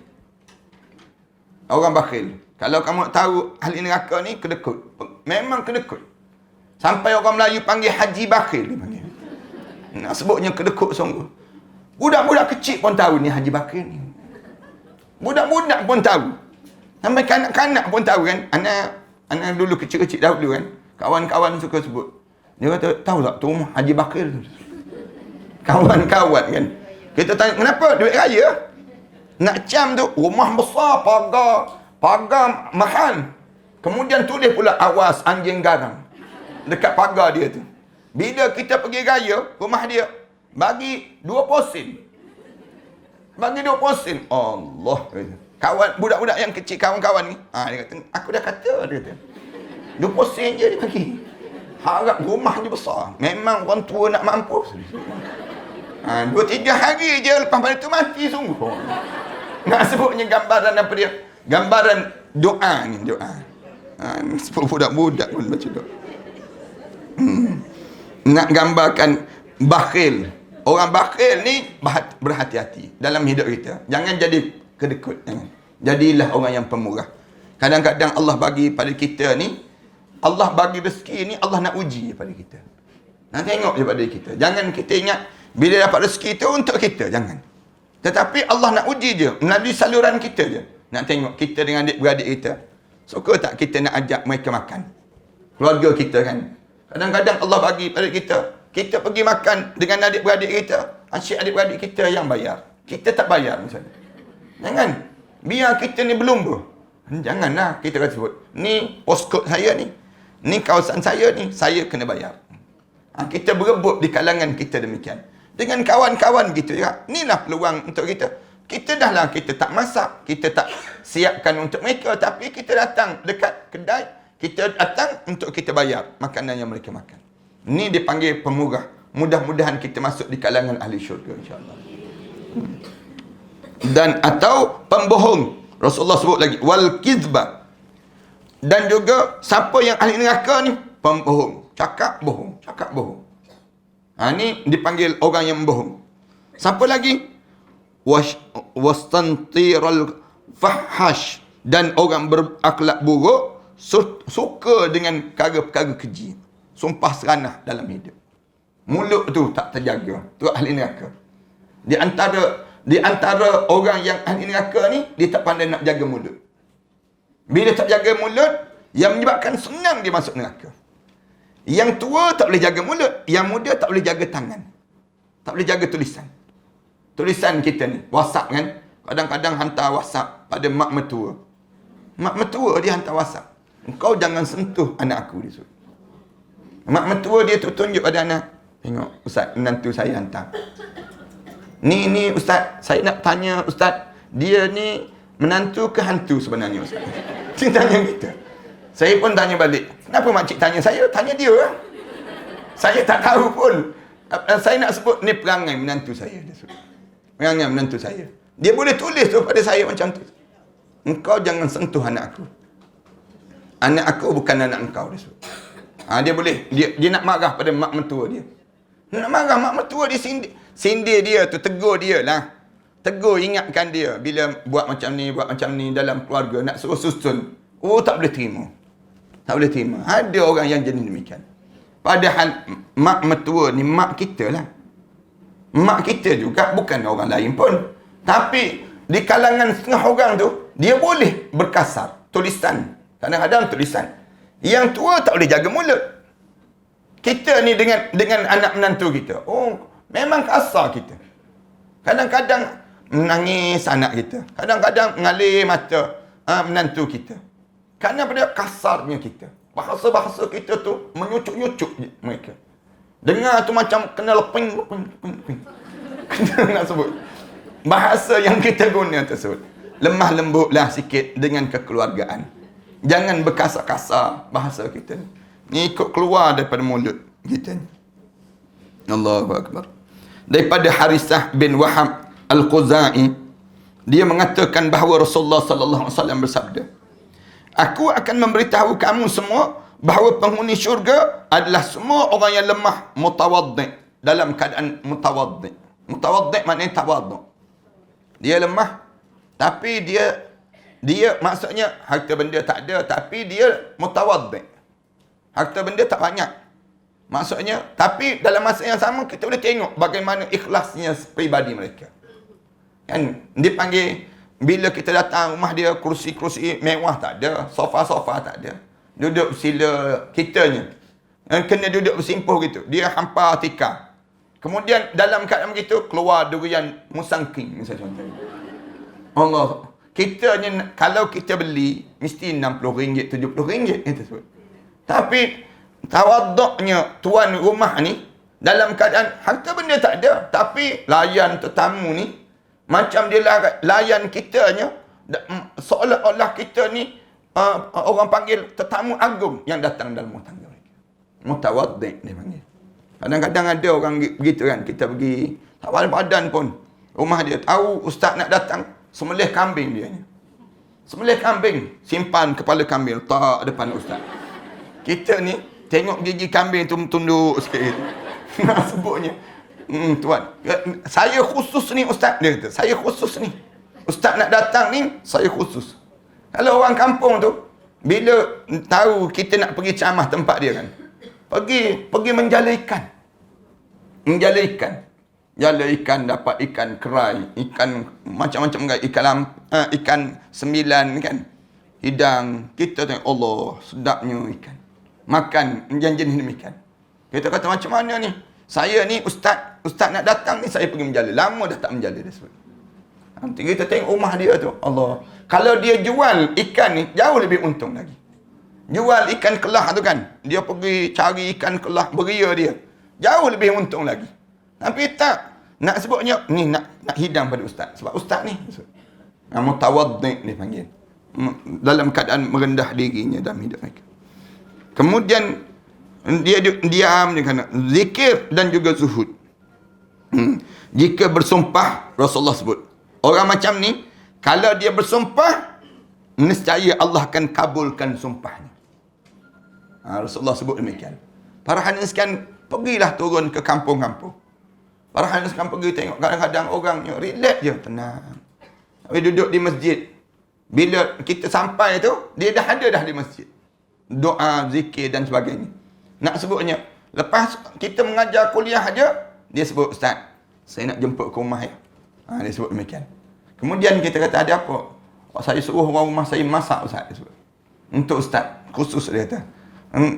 Orang bakhil. Kalau kamu nak tahu ahli neraka ni, kedekut. Memang kedekut. Sampai orang Melayu panggil haji bakhil. Dia panggil. Nak sebutnya kedekut sungguh. Budak-budak kecil pun tahu ni haji bakhil ni. Budak-budak pun tahu. Sampai kanak-kanak pun tahu kan. Anak dulu kecil-kecil dahulu kan. Kawan-kawan suka sebut. Dia kata, tahu tak tu rumah haji bakhil tu. Kawan-kawan kan. Kita tanya, kenapa? Duit raya. Nak cam tu, rumah besar, pagar mahal. Kemudian tulis pula, awas anjing garang. Dekat pagar dia tu. Bila kita pergi raya, rumah dia, bagi 20 sen. Bagi 20 sen. Allah. Kawan, budak-budak yang kecil, kawan-kawan ni. Dia kata, aku dah kata, dia kata. 20 sen je dia bagi. Harap rumah dia besar. Memang orang tua nak mampus. 2-3 hari je lepas pada tu mati sungguh. Nak sebutnya gambaran apa dia? Gambaran doa ni, doa. Sebut budak-budak pun baca doa. Nak gambarkan bakhil. Orang bakhil ni berhati-hati dalam hidup kita. Jangan jadi kedekut. Jadilah orang yang pemurah. Kadang-kadang Allah bagi pada kita ni, Allah bagi rezeki ni, Allah nak uji pada kita. Nak tengok daripada kita. Jangan kita ingat, bila dapat rezeki tu untuk kita. Jangan. Tetapi Allah nak uji je. Melalui saluran kita je. Nak tengok kita dengan adik-beradik kita. Suka tak kita nak ajak mereka makan? Keluarga kita kan. Kadang-kadang Allah bagi pada kita. Kita pergi makan dengan adik-beradik kita. Asyik adik-beradik kita yang bayar. Kita tak bayar misalnya. Jangan. Biar kita ni berlumba. Janganlah kita kata sebut. Ni postcode saya ni. Ni kawasan saya ni. Saya kena bayar. Kita berebut di kalangan kita demikian. Dengan kawan-kawan kita juga. Inilah peluang untuk kita. Kita dah lah, kita tak masak. Kita tak siapkan untuk mereka. Tapi kita datang dekat kedai. Kita datang untuk kita bayar makanan yang mereka makan. Ini dipanggil pemurah. Mudah-mudahan kita masuk di kalangan ahli syurga insyaAllah. Dan atau pembohong. Rasulullah sebut lagi. Wal kizbah. Dan juga siapa yang ahli neraka ni? Pembohong. Cakap bohong. Cakap bohong. Ini dipanggil orang yang bohong. Siapa lagi? Wastantiral fahash. Dan orang berakhlak buruk. Suka dengan perkara-perkara keji. Sumpah seranah dalam hidup. Mulut tu tak terjaga. Tu ahli neraka. Di antara orang yang ahli neraka ni, dia tak pandai nak jaga mulut. Bila tak jaga mulut, yang menyebabkan senang dia masuk neraka. Yang tua tak boleh jaga mulut. Yang muda tak boleh jaga tangan. Tak boleh jaga tulisan. Tulisan kita ni, WhatsApp kan. Kadang-kadang hantar WhatsApp pada mak mertua. Mak mertua dia hantar WhatsApp. Engkau jangan sentuh anak aku, dia suruh. Mak mertua dia tu tunjuk pada anak. Tengok, Ustaz, menantu saya hantar. Ni Ustaz, saya nak tanya Ustaz, dia ni menantu ke hantu sebenarnya Ustaz? Dia tanya kita. Saya pun tanya balik. Kenapa makcik tanya saya? Tanya dia lah. Saya tak tahu pun. Saya nak sebut ni perangai menantu saya. Perangai menantu saya. Dia boleh tulis tu pada saya macam tu. Engkau jangan sentuh anak aku. Anak aku bukan anak engkau. Dia boleh. Dia nak marah pada mak mertua dia. Nak marah mak mertua dia, sindir dia tu, tegur dia lah. Tegur, ingatkan dia. Bila buat macam ni dalam keluarga, nak suruh susun. Oh, tak boleh terima. Tak boleh terima. Ada orang yang jenis demikian. Padahal mak mertua ni mak kita lah. Mak kita juga, bukan orang lain pun. Tapi di kalangan setengah orang tu, dia boleh berkasar. Tulisan. Kadang-kadang tulisan. Yang tua tak boleh jaga mulut. Kita ni dengan anak menantu kita. Oh, memang kasar kita. Kadang-kadang menangis anak kita. Kadang-kadang mengalir mata menantu kita. Kerana pada kasarnya kita. Bahasa-bahasa kita tu menyucuk-nyucuk mereka. Dengar tu macam kena leping. Kena nak sebut. Bahasa yang kita guna tersebut. Lemah lembutlah sikit dengan kekeluargaan. Jangan berkasar-kasar bahasa kita. Ni ikut keluar daripada mulut kita. Allahu Akbar. Daripada Harisah bin Wahab Al-Khuzai, dia mengatakan bahawa Rasulullah sallallahu alaihi wasallam bersabda, aku akan memberitahu kamu semua bahawa penghuni syurga adalah semua orang yang lemah, mutawaddi', dalam keadaan mutawaddi'. Mutawaddi' maknanya tawaddu'. Dia lemah, tapi dia maksudnya harta benda tak ada, tapi dia mutawaddi'. Harta benda tak banyak. Maksudnya, tapi dalam masa yang sama kita boleh tengok bagaimana ikhlasnya peribadi mereka. Kan dipanggil, bila kita datang rumah dia, kursi-kursi mewah tak ada, sofa-sofa tak ada. Duduk sila kitanya. Kena duduk bersimpuh gitu. Dia hampar tikar. Kemudian dalam keadaan begitu, keluar durian musangking misalnya contohnya. Allah. Kitanya, kalau kita beli, mesti RM60, RM70 kita sebut. Tapi tawaduknya tuan rumah ni, dalam keadaan harta benda tak ada, tapi layan tetamu ni, macam dia layan kitanya, seolah-olah kita ni orang panggil tetamu agung yang datang dalam rumah tangga mereka. Mutawaddi' dia panggil. Kadang-kadang ada orang begitu kan, kita pergi, tak ada badan pun, rumah dia tahu ustaz nak datang, sembelih kambing dia ni. Sembelih kambing, simpan kepala kambing, letak depan ustaz. Kita ni tengok gigi kambing tu tunduk sikit. Nak sebutnya. Tuan, saya khusus ni ustaz. Dia kata, saya khusus ni. Ustaz nak datang ni, saya khusus. Kalau orang kampung tu, bila tahu kita nak pergi ceramah tempat dia kan, pergi menjala ikan. Menjala ikan. Jala ikan, dapat ikan kerai, ikan macam-macam ikan sembilan kan. Hidang. Kita tengok, Allah, sedapnya ikan. Makan jenis demikian. Kita kata macam mana ni? Saya ni ustaz nak datang ni, saya pergi menjala. Lama dah tak menjala dia sebut. Nanti kita tengok rumah dia tu, Allah. Kalau dia jual ikan ni, jauh lebih untung lagi. Jual ikan kelah tu kan, dia pergi cari ikan kelah, beria dia. Jauh lebih untung lagi. Tapi tak, nak sebutnya, ni nak hidang pada ustaz. Sebab ustaz ni, mutawaddi' dia panggil. Dalam keadaan merendah dirinya dalam hidup mereka. Kemudian, dia diam, dia kena zikir dan juga zuhud. Jika bersumpah, Rasulullah sebut, orang macam ni, kalau dia bersumpah, nescaya Allah akan kabulkan sumpahnya. Rasulullah sebut demikian. Para hadirin sekalian, pergilah turun ke kampung-kampung. Para hadirin sekalian pergi tengok. Kadang-kadang orangnya relax je, tenang. Tapi duduk di masjid. Bila kita sampai tu, dia dah ada dah di masjid. Doa, zikir dan sebagainya. Nak sebutnya, lepas kita mengajar kuliah aja, dia sebut, Ustaz, saya nak jemput ke rumah ya. Dia sebut demikian. Kemudian kita kata, ada apa? Saya suruh orang rumah saya masak, Ustaz. Dia sebut. Untuk Ustaz, khusus dia kata.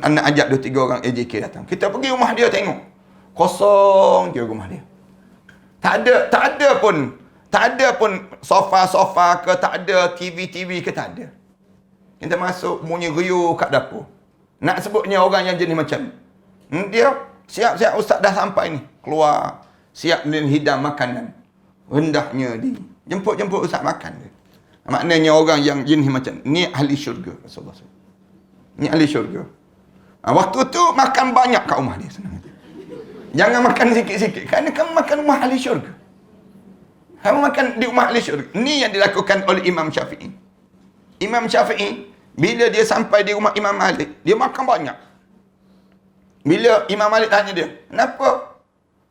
Anak ajak 2-3 orang AJK datang. Kita pergi rumah dia tengok. Kosong je rumah dia. Tak ada pun sofa-sofa ke, tak ada TV ke, tak ada. Kita masuk, bunyi riuh kat dapur. Nak sebutnya orang yang jenis macam dia siap-siap Ustaz dah sampai ni. Keluar, siap dan hidang makanan. Rendahnya di jemput Ustaz makan dia. Maknanya orang yang jenis macam ni ahli syurga, Rasulullah SAW. Ni ahli syurga. Waktu tu makan banyak kat rumah dia, senang aja. Jangan makan sikit-sikit, kerana kamu makan rumah ahli syurga. Kamu makan di rumah ahli syurga. Ni yang dilakukan oleh Imam Syafi'i. Imam Syafi'i, bila dia sampai di rumah Imam Malik, dia makan banyak. Bila Imam Malik tanya dia,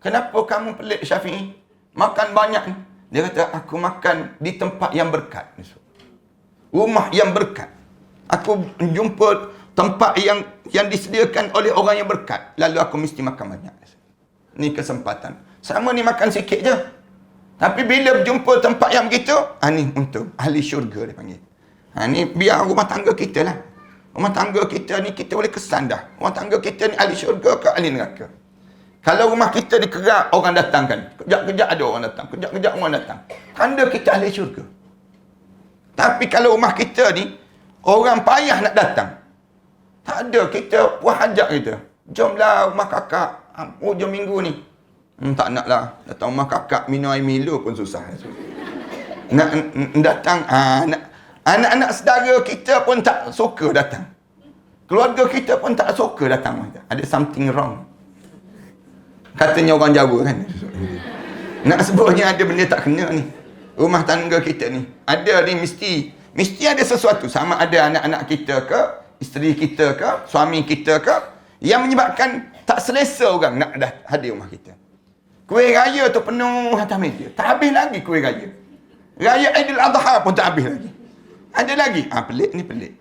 Kenapa kamu pelik Syafi'i? Makan banyak ni. Dia kata, aku makan di tempat yang berkat. Rumah yang berkat. Aku jumpa tempat yang disediakan oleh orang yang berkat. Lalu aku mesti makan banyak. Ni kesempatan. Sama ni makan sikit je. Tapi bila berjumpa tempat yang begitu, ni untung. Ahli syurga dia panggil. Ni biar rumah tangga kita lah. Rumah tangga kita ni kita boleh kesan dah. Rumah tangga kita ni ahli syurga ke ahli neraka. Kalau rumah kita dikerak, orang datang kan. Kejap-kejap ada orang datang. Kejap-kejap orang datang. Tanda kita ahli syurga. Tapi kalau rumah kita ni, orang payah nak datang. Tak ada, kita buat hajat kita. Jomlah rumah kakak. Hujung minggu ni. Tak nak lah. Datang rumah kakak, minum air Milo pun susah. Nak datang, anak-anak saudara kita pun tak suka datang. Keluarga kita pun tak suka datang. Ada something wrong. Katanya orang Jawa kan. Nak sebutnya ada benda tak kena ni. Rumah tangga kita ni. Ada ni mesti ada sesuatu. Sama ada anak-anak kita ke, isteri kita ke, suami kita ke, yang menyebabkan tak selesa orang nak hadir rumah kita. Kuih raya tu penuh atas meja. Tak habis lagi kuih raya. Raya Aidil Adha pun tak habis lagi. Ada lagi. Pelik ni pelik.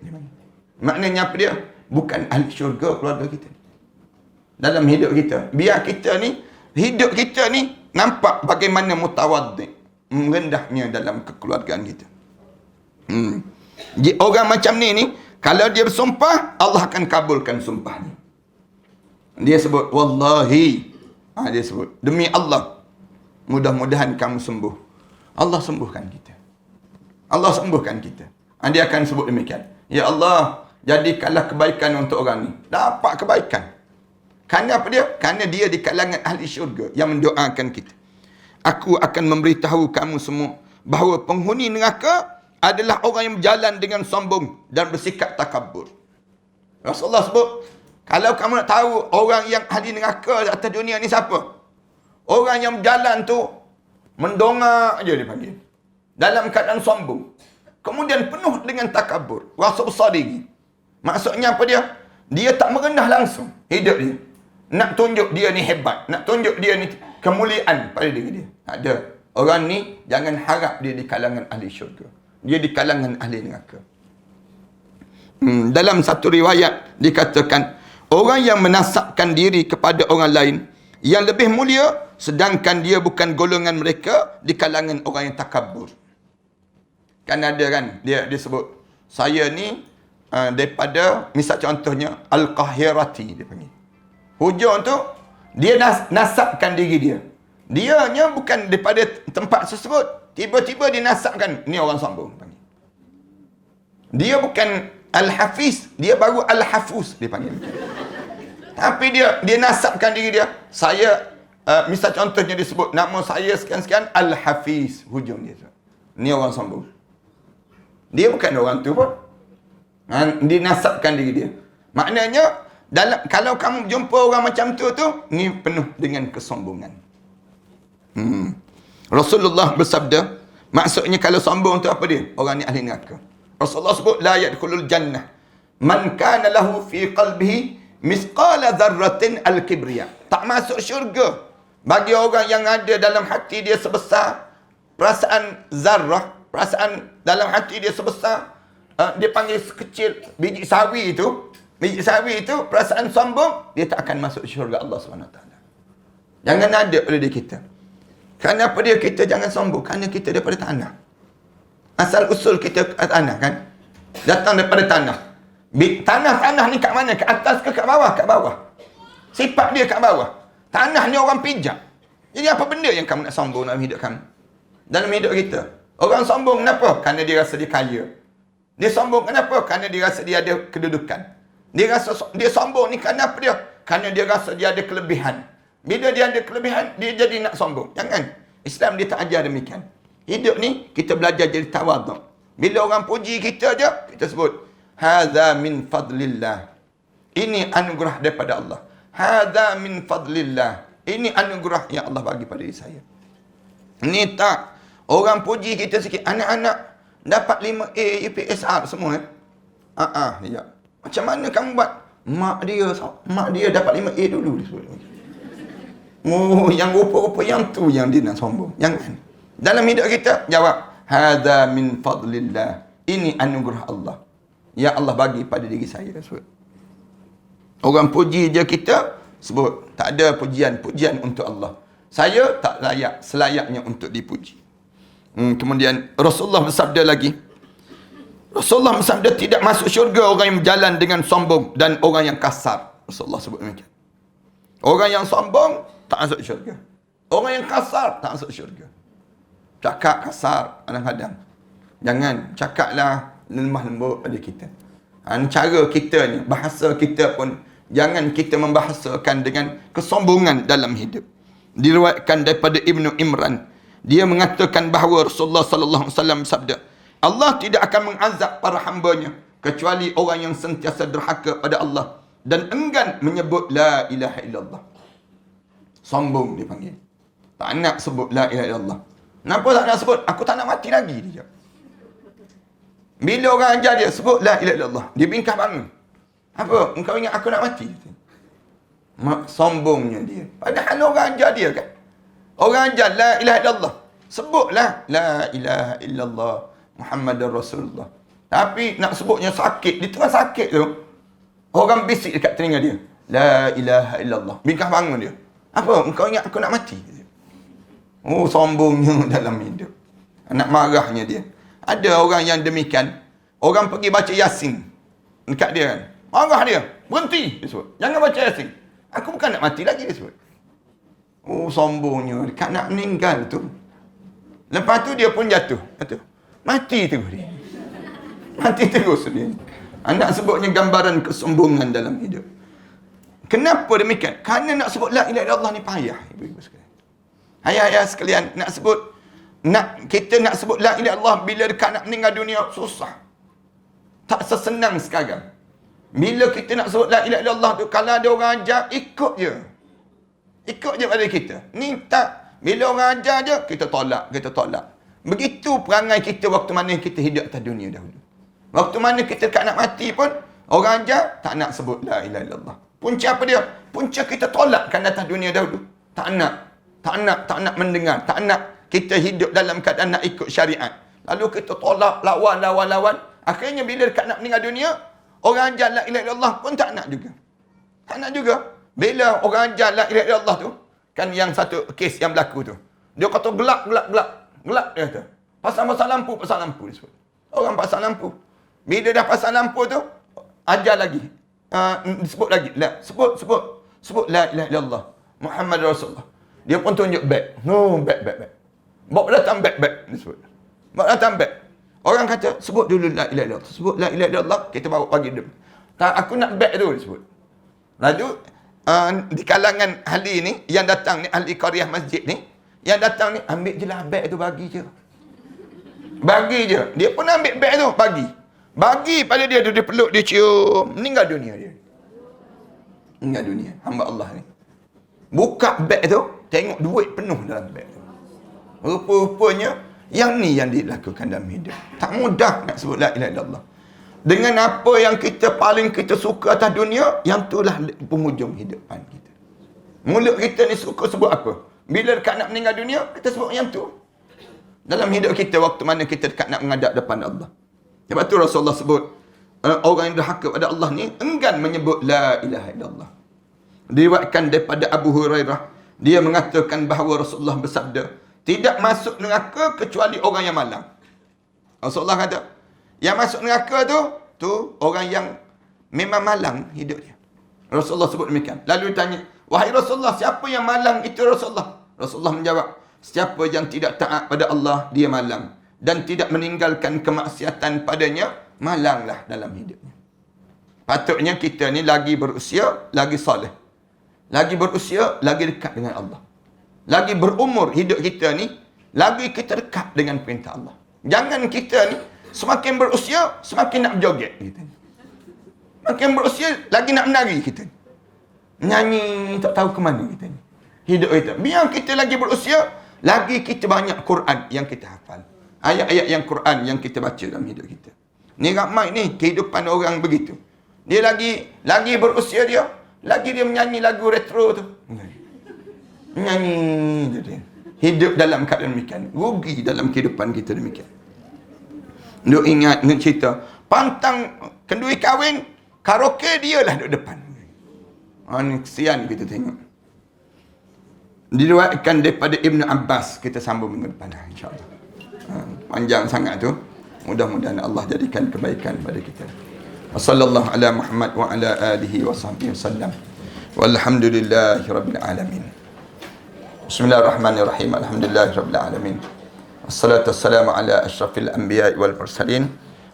Maknanya apa dia? Bukan ahli syurga keluarga kita. Dalam hidup kita. Biar kita ni, hidup kita ni nampak bagaimana mutawaddi', merendahnya dalam kekeluargaan kita. Orang macam ni, kalau dia bersumpah, Allah akan kabulkan sumpahnya. Dia sebut, wallahi. Dia sebut, demi Allah, mudah-mudahan kamu sembuh. Allah sembuhkan kita. Allah sembuhkan kita. Dia akan sebut demikian. Ya Allah, jadikanlah kebaikan untuk orang ni. Dapat kebaikan. Kerana apa dia? Kerana dia di kalangan ahli syurga yang mendoakan kita. Aku akan memberitahu kamu semua bahawa penghuni neraka adalah orang yang berjalan dengan sombong dan bersikap takabur. Rasulullah sebut, kalau kamu nak tahu orang yang ahli neraka atas dunia ni siapa? Orang yang berjalan tu mendongak je dia panggil. Dalam keadaan sombong. Kemudian penuh dengan takabur. Rasa besar diri. Maksudnya apa dia? Dia tak merendah langsung hidup dia. Nak tunjuk dia ni hebat. Nak tunjuk dia ni kemuliaan pada diri dia. Tak ada. Orang ni jangan harap dia di kalangan ahli syurga. Dia di kalangan ahli neraka. Dalam satu riwayat dikatakan, orang yang menasabkan diri kepada orang lain yang lebih mulia, sedangkan dia bukan golongan mereka di kalangan orang yang takabur. Kan ada kan, dia sebut, saya ni daripada, misal contohnya, Al-Qahirati, dia panggil. Hujung tu, dia nasabkan diri dia. Dianya bukan daripada tempat tersebut. Tiba-tiba dia nasabkan, ni orang sombong. Panggil. Dia bukan Al-Hafiz, dia baru Al-Hafuz, dia panggil. Tapi dia nasabkan diri dia. Saya, misal contohnya disebut, nama saya sekian-sekian, Al-Hafiz. Hujung dia. Ni orang sombong. Dia bukan orang tu pun. Dia nasabkan diri dia. Maknanya, kalau kamu jumpa orang macam tu, ni penuh dengan kesombongan. Rasulullah bersabda, maksudnya kalau sombong tu apa dia? Orang ni ahli neraka. Rasulullah sebut, la yadkhulul jannah man kana lahu fi qalbihi misqala dzarratin al-kibriya. Tak masuk syurga bagi orang yang ada dalam hati dia sebesar perasaan zarrah, perasaan dalam hati dia sebesar, dia panggil sekecil biji sawi itu. Biji sawi itu perasaan sombong, dia tak akan masuk syurga Allah SWT. Jangan ada pada diri kita. Kenapa dia kita jangan sombong? Kerana kita daripada tanah. Asal usul kita tanah kan? Datang daripada tanah. Tanah ni kat mana? Kat atas ke kat bawah? Kat bawah. Sifat dia kat bawah. Tanah ni orang pijak. Jadi apa benda yang kamu nak sombong dalam hidup kamu? Dalam hidup kita. Orang sombong kenapa? Kerana dia rasa dia kaya. Dia sombong kenapa? Kerana dia rasa dia ada kedudukan. Dia sombong ni kenapa dia? Kerana dia rasa dia ada kelebihan. Bila dia ada kelebihan, dia jadi nak sombong. Jangan. Islam dia tak ajar demikian. Hidup ni, kita belajar jadi tawaduk. Bila orang puji kita je, kita sebut, hadza min fadlillah. Ini anugerah daripada Allah. Hadza min fadlillah. Ini anugerah yang Allah bagi pada diri saya. Ni tak. Orang puji kita sikit. Anak-anak dapat 5A, UPSR semua. Ya. Macam mana kamu buat? Mak dia dapat 5A dulu. Oh, yang rupa-rupa yang tu yang dia nak sombong. Jangan. Dalam hidup kita, jawab, hadza min fadlillah. Ini anugerah Allah. Ya Allah bagi pada diri saya. Sebut. Orang puji je kita, sebut. Tak ada pujian untuk Allah. Saya tak layak, selayaknya untuk dipuji. Kemudian, Rasulullah bersabda lagi. Rasulullah bersabda, tidak masuk syurga orang yang berjalan dengan sombong dan orang yang kasar. Rasulullah sebut demikian. Orang yang sombong, tak masuk syurga. Orang yang kasar, tak masuk syurga. Cakap kasar kadang-kadang. Jangan. Cakaplah lemah lembut pada kita. Cara kita ni, bahasa kita pun, jangan kita membahasakan dengan kesombongan dalam hidup. Diriwayatkan daripada Ibnu Imran. Dia mengatakan bahawa Rasulullah sallallahu alaihi wasallam sabda, Allah tidak akan mengazab para hambanya kecuali orang yang sentiasa derhaka pada Allah dan enggan menyebut la ilaha illallah. Sombong dipanggil. Tak nak sebut la ilaha illallah. Kenapa tak nak sebut? Aku tak nak mati lagi, dia. Bila orang ajar dia sebut la ilaha illallah, dia bingkah bangun. Apa? Engkau ingat aku nak mati? Sombongnya dia. Padahal orang ajar dia kan. Orang ajar la ilaha illallah. Sebutlah la ilaha illallah Muhammadar Rasulullah. Tapi nak sebutnya sakit. Di tengah sakit tu, orang bisik dekat telinga dia. La ilaha illallah. Bingkah bangun dia. Apa? Engkau ingat aku nak mati? Oh, sombongnya dalam hidup. Nak marahnya dia. Ada orang yang demikian. Orang pergi baca Yasin dekat dia kan. Marah dia. Berhenti, dia sebut. Jangan baca Yasin. Aku bukan nak mati lagi, dia sebut. Oh, sombongnya. Dekat nak meninggal tu. Lepas tu dia pun jatuh. Mati terus dia. Mati terus dia. Anak sebutnya gambaran kesombongan dalam hidup. Kenapa demikian? Kerana nak sebut la ilaha illallah ni payah, ibu-ibu sekalian. Ayah-ayah sekalian, kita nak sebut la ilaha illallah bila dekat nak meninggal dunia, susah. Tak sesenang sekarang. Bila kita nak sebut la ilaha illallah tu, kalau ada orang ajar, ikut je. Ikut je pada kita. Ni tak. Bila orang ajar je, kita tolak. Begitu perangai kita waktu mana kita hidup atas dunia dahulu. Waktu mana kita dekat nak mati pun, orang ajar, tak nak sebut la ilaha illallah. Punca apa dia? Punca kita tolakkan atas dunia dahulu. Tak nak mendengar. Tak nak kita hidup dalam keadaan nak ikut syariat. Lalu kita tolak, lawan. Akhirnya bila dekat nak meninggal dunia, Orang ajar la ilaha illallah pun tak nak juga. Tak nak juga. Bila orang ajar la ilaha illallah tu, kan yang satu kes yang berlaku tu. Dia kata gelap. Gelap dia kata. Pasal lampu dia sebut. Orang pasal lampu. Bila dah pasal lampu tu, ajar lagi. Sebut lagi. Sebut la ilaha illallah. Muhammad Rasulullah. Dia pun tunjuk back. No, back. Bawa datang back. Dia sebut. Bawa datang back. Orang kata, sebut dulu la ilaha illallah. Sebut la ilaha illallah, kita bawa bagi dia. Tak, aku nak back tu, dia sebut. Lalu, di kalangan ahli ni, yang datang ni, ahli qaryah masjid ni, yang datang ni, ambil je lah back tu, bagi je. Bagi je. Dia pun ambil back tu, bagi. Bagi pada dia tu, dia peluk, dia cium. Meninggal dunia dia. Meninggal dunia. Hamba Allah ni. Buka beg tu, tengok duit penuh dalam beg tu. Rupa-rupanya, yang ni yang dilakukan dalam hidup. Tak mudah nak sebut la ilaha illallah. Dengan apa yang kita paling kita suka atas dunia, yang itulah penghujung hidupan kita. Mulut kita ni suka sebut apa? Bila dekat nak meninggal dunia, kita sebut yang tu. Dalam hidup kita, waktu mana kita dekat nak menghadap depan Allah. Sebab tu Rasulullah sebut, orang yang derhaka pada Allah ni, enggan menyebut la ilaha illallah. Diriwayatkan daripada Abu Hurairah, dia mengatakan bahawa Rasulullah bersabda, tidak masuk neraka kecuali orang yang malang. Rasulullah kata, yang masuk neraka tu orang yang memang malang hidup dia. Rasulullah sebut demikian. Lalu ditanya, wahai Rasulullah, siapa yang malang itu Rasulullah? Rasulullah menjawab, siapa yang tidak taat pada Allah, dia malang. Dan tidak meninggalkan kemaksiatan padanya, malanglah dalam hidupnya. Patutnya kita ni lagi berusia, lagi soleh. Lagi berusia, lagi dekat dengan Allah. Lagi berumur hidup kita ni, lagi kita dekat dengan perintah Allah. Jangan kita ni, semakin berusia, semakin nak berjoget kita ni. Makin berusia, lagi nak menari kita ni. Nyanyi, tak tahu ke mana kita ni. Hidup kita. Biar kita lagi berusia, lagi kita banyak Quran yang kita hafal. Ayat-ayat yang Quran yang kita baca dalam hidup kita. Ni ramai ni, kehidupan orang begitu. Dia lagi berusia dia, lagi dia menyanyi lagu retro tu. Menyanyi je. Hidup dalam keadaan demikian. Rugi dalam kehidupan kita demikian. Duk ingat dengan cerita. Pantang kenduri kahwin, karaoke dia lah duduk depan. Ni kesian kita tengok. Diriwayatkan daripada Ibn Abbas. Kita sambung minggu depan insyaAllah. Panjang sangat tu. Mudah-mudahan Allah jadikan kebaikan pada kita. Wassallallahu ala Muhammad wa ala alihi wa sahbihi wasallam. Walhamdulillahi rabbil alamin. Bismillahirrahmanirrahim. Alhamdulillahi rabbil alamin. Wassalatu wassalamu ala asyrafil anbiya'i wal mursalin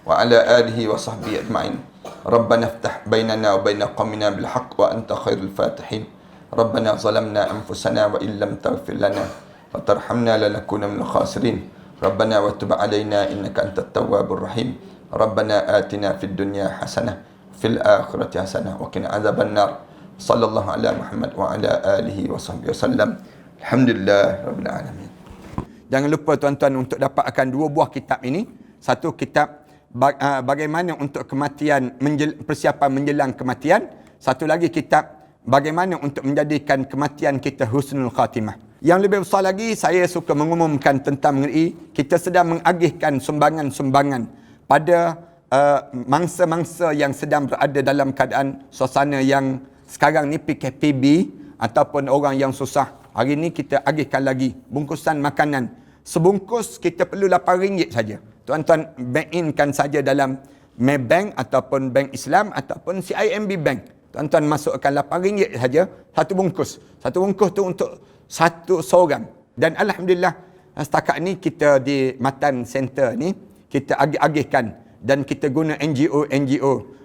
wa ala alihi wa sahbihi ajma'in. Rabbana iftah bainana wa baina qaumina bil haqq wa anta khairul fatihin. Rabbana zalamna anfusana wa illam taghfir lana wa tarhamna lanakuna minal khasirin. Rabbana wa tub alaina innaka antat tawwabur rahim. Rabbana atina fid dunya hasanah fil akhirati hasanah wa qina adzaban nar. Sallallahu ala Muhammad wa ala alihi wa sahbihi wasallam. Alhamdulillah rabbil alamin. Jangan lupa tuan-tuan untuk dapatkan dua buah kitab ini. Satu kitab bagaimana untuk kematian, persiapan menjelang kematian. Satu lagi kitab bagaimana untuk menjadikan kematian kita husnul khatimah. Yang lebih besar lagi, saya suka mengumumkan tentang mengenai kita sedang mengagihkan sumbangan-sumbangan pada mangsa-mangsa yang sedang berada dalam keadaan suasana yang sekarang ni PKPB ataupun orang yang susah. Hari ni kita agihkan lagi bungkusan makanan. Sebungkus kita perlu RM8 saja. Tuan-tuan bank inkan saja dalam Maybank ataupun Bank Islam ataupun CIMB Bank. Tuan-tuan masukkan RM8 saja satu bungkus. Satu bungkus tu untuk satu seorang. Dan alhamdulillah setakat ni kita di Matan Center ni kita agih-agihkan dan kita guna NGO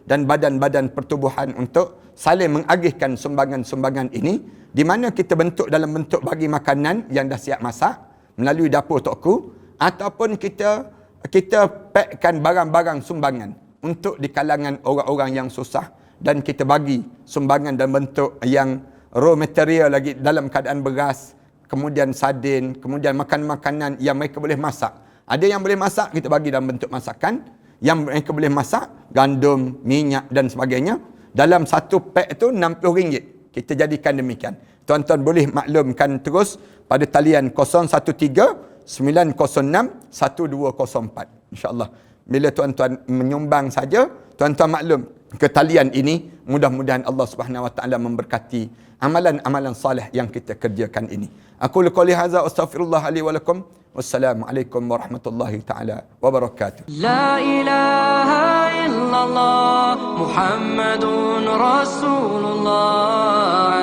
dan badan-badan pertubuhan untuk saling mengagihkan sumbangan-sumbangan ini, di mana kita bentuk dalam bentuk bagi makanan yang dah siap masak melalui dapur tokku, ataupun kita packkan barang-barang sumbangan untuk di kalangan orang-orang yang susah, dan kita bagi sumbangan dalam bentuk yang raw material lagi dalam keadaan beras, kemudian sardin, kemudian makanan-makanan yang mereka boleh masak. Ada yang boleh masak, kita bagi dalam bentuk masakan. Yang mereka boleh masak, gandum, minyak dan sebagainya. Dalam satu pack tu RM60. Kita jadikan demikian. Tuan-tuan boleh maklumkan terus pada talian 013-906-1204. InsyaAllah. Bila tuan-tuan menyumbang saja, tuan-tuan maklum. ketalian ini. Mudah-mudahan Allah Subhanahu wa taala memberkati amalan-amalan salih yang kita kerjakan ini. Aku qouli hadza astaghfirullah li wa lakum. Wassalamualaikum warahmatullahi taala wabarakatuh. La ilaha illallah Muhammadun Rasulullah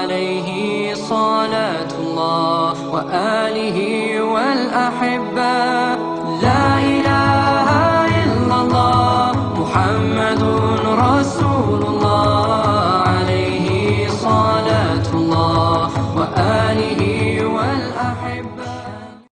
alaihi salatullah wa alihi wal ahibba. La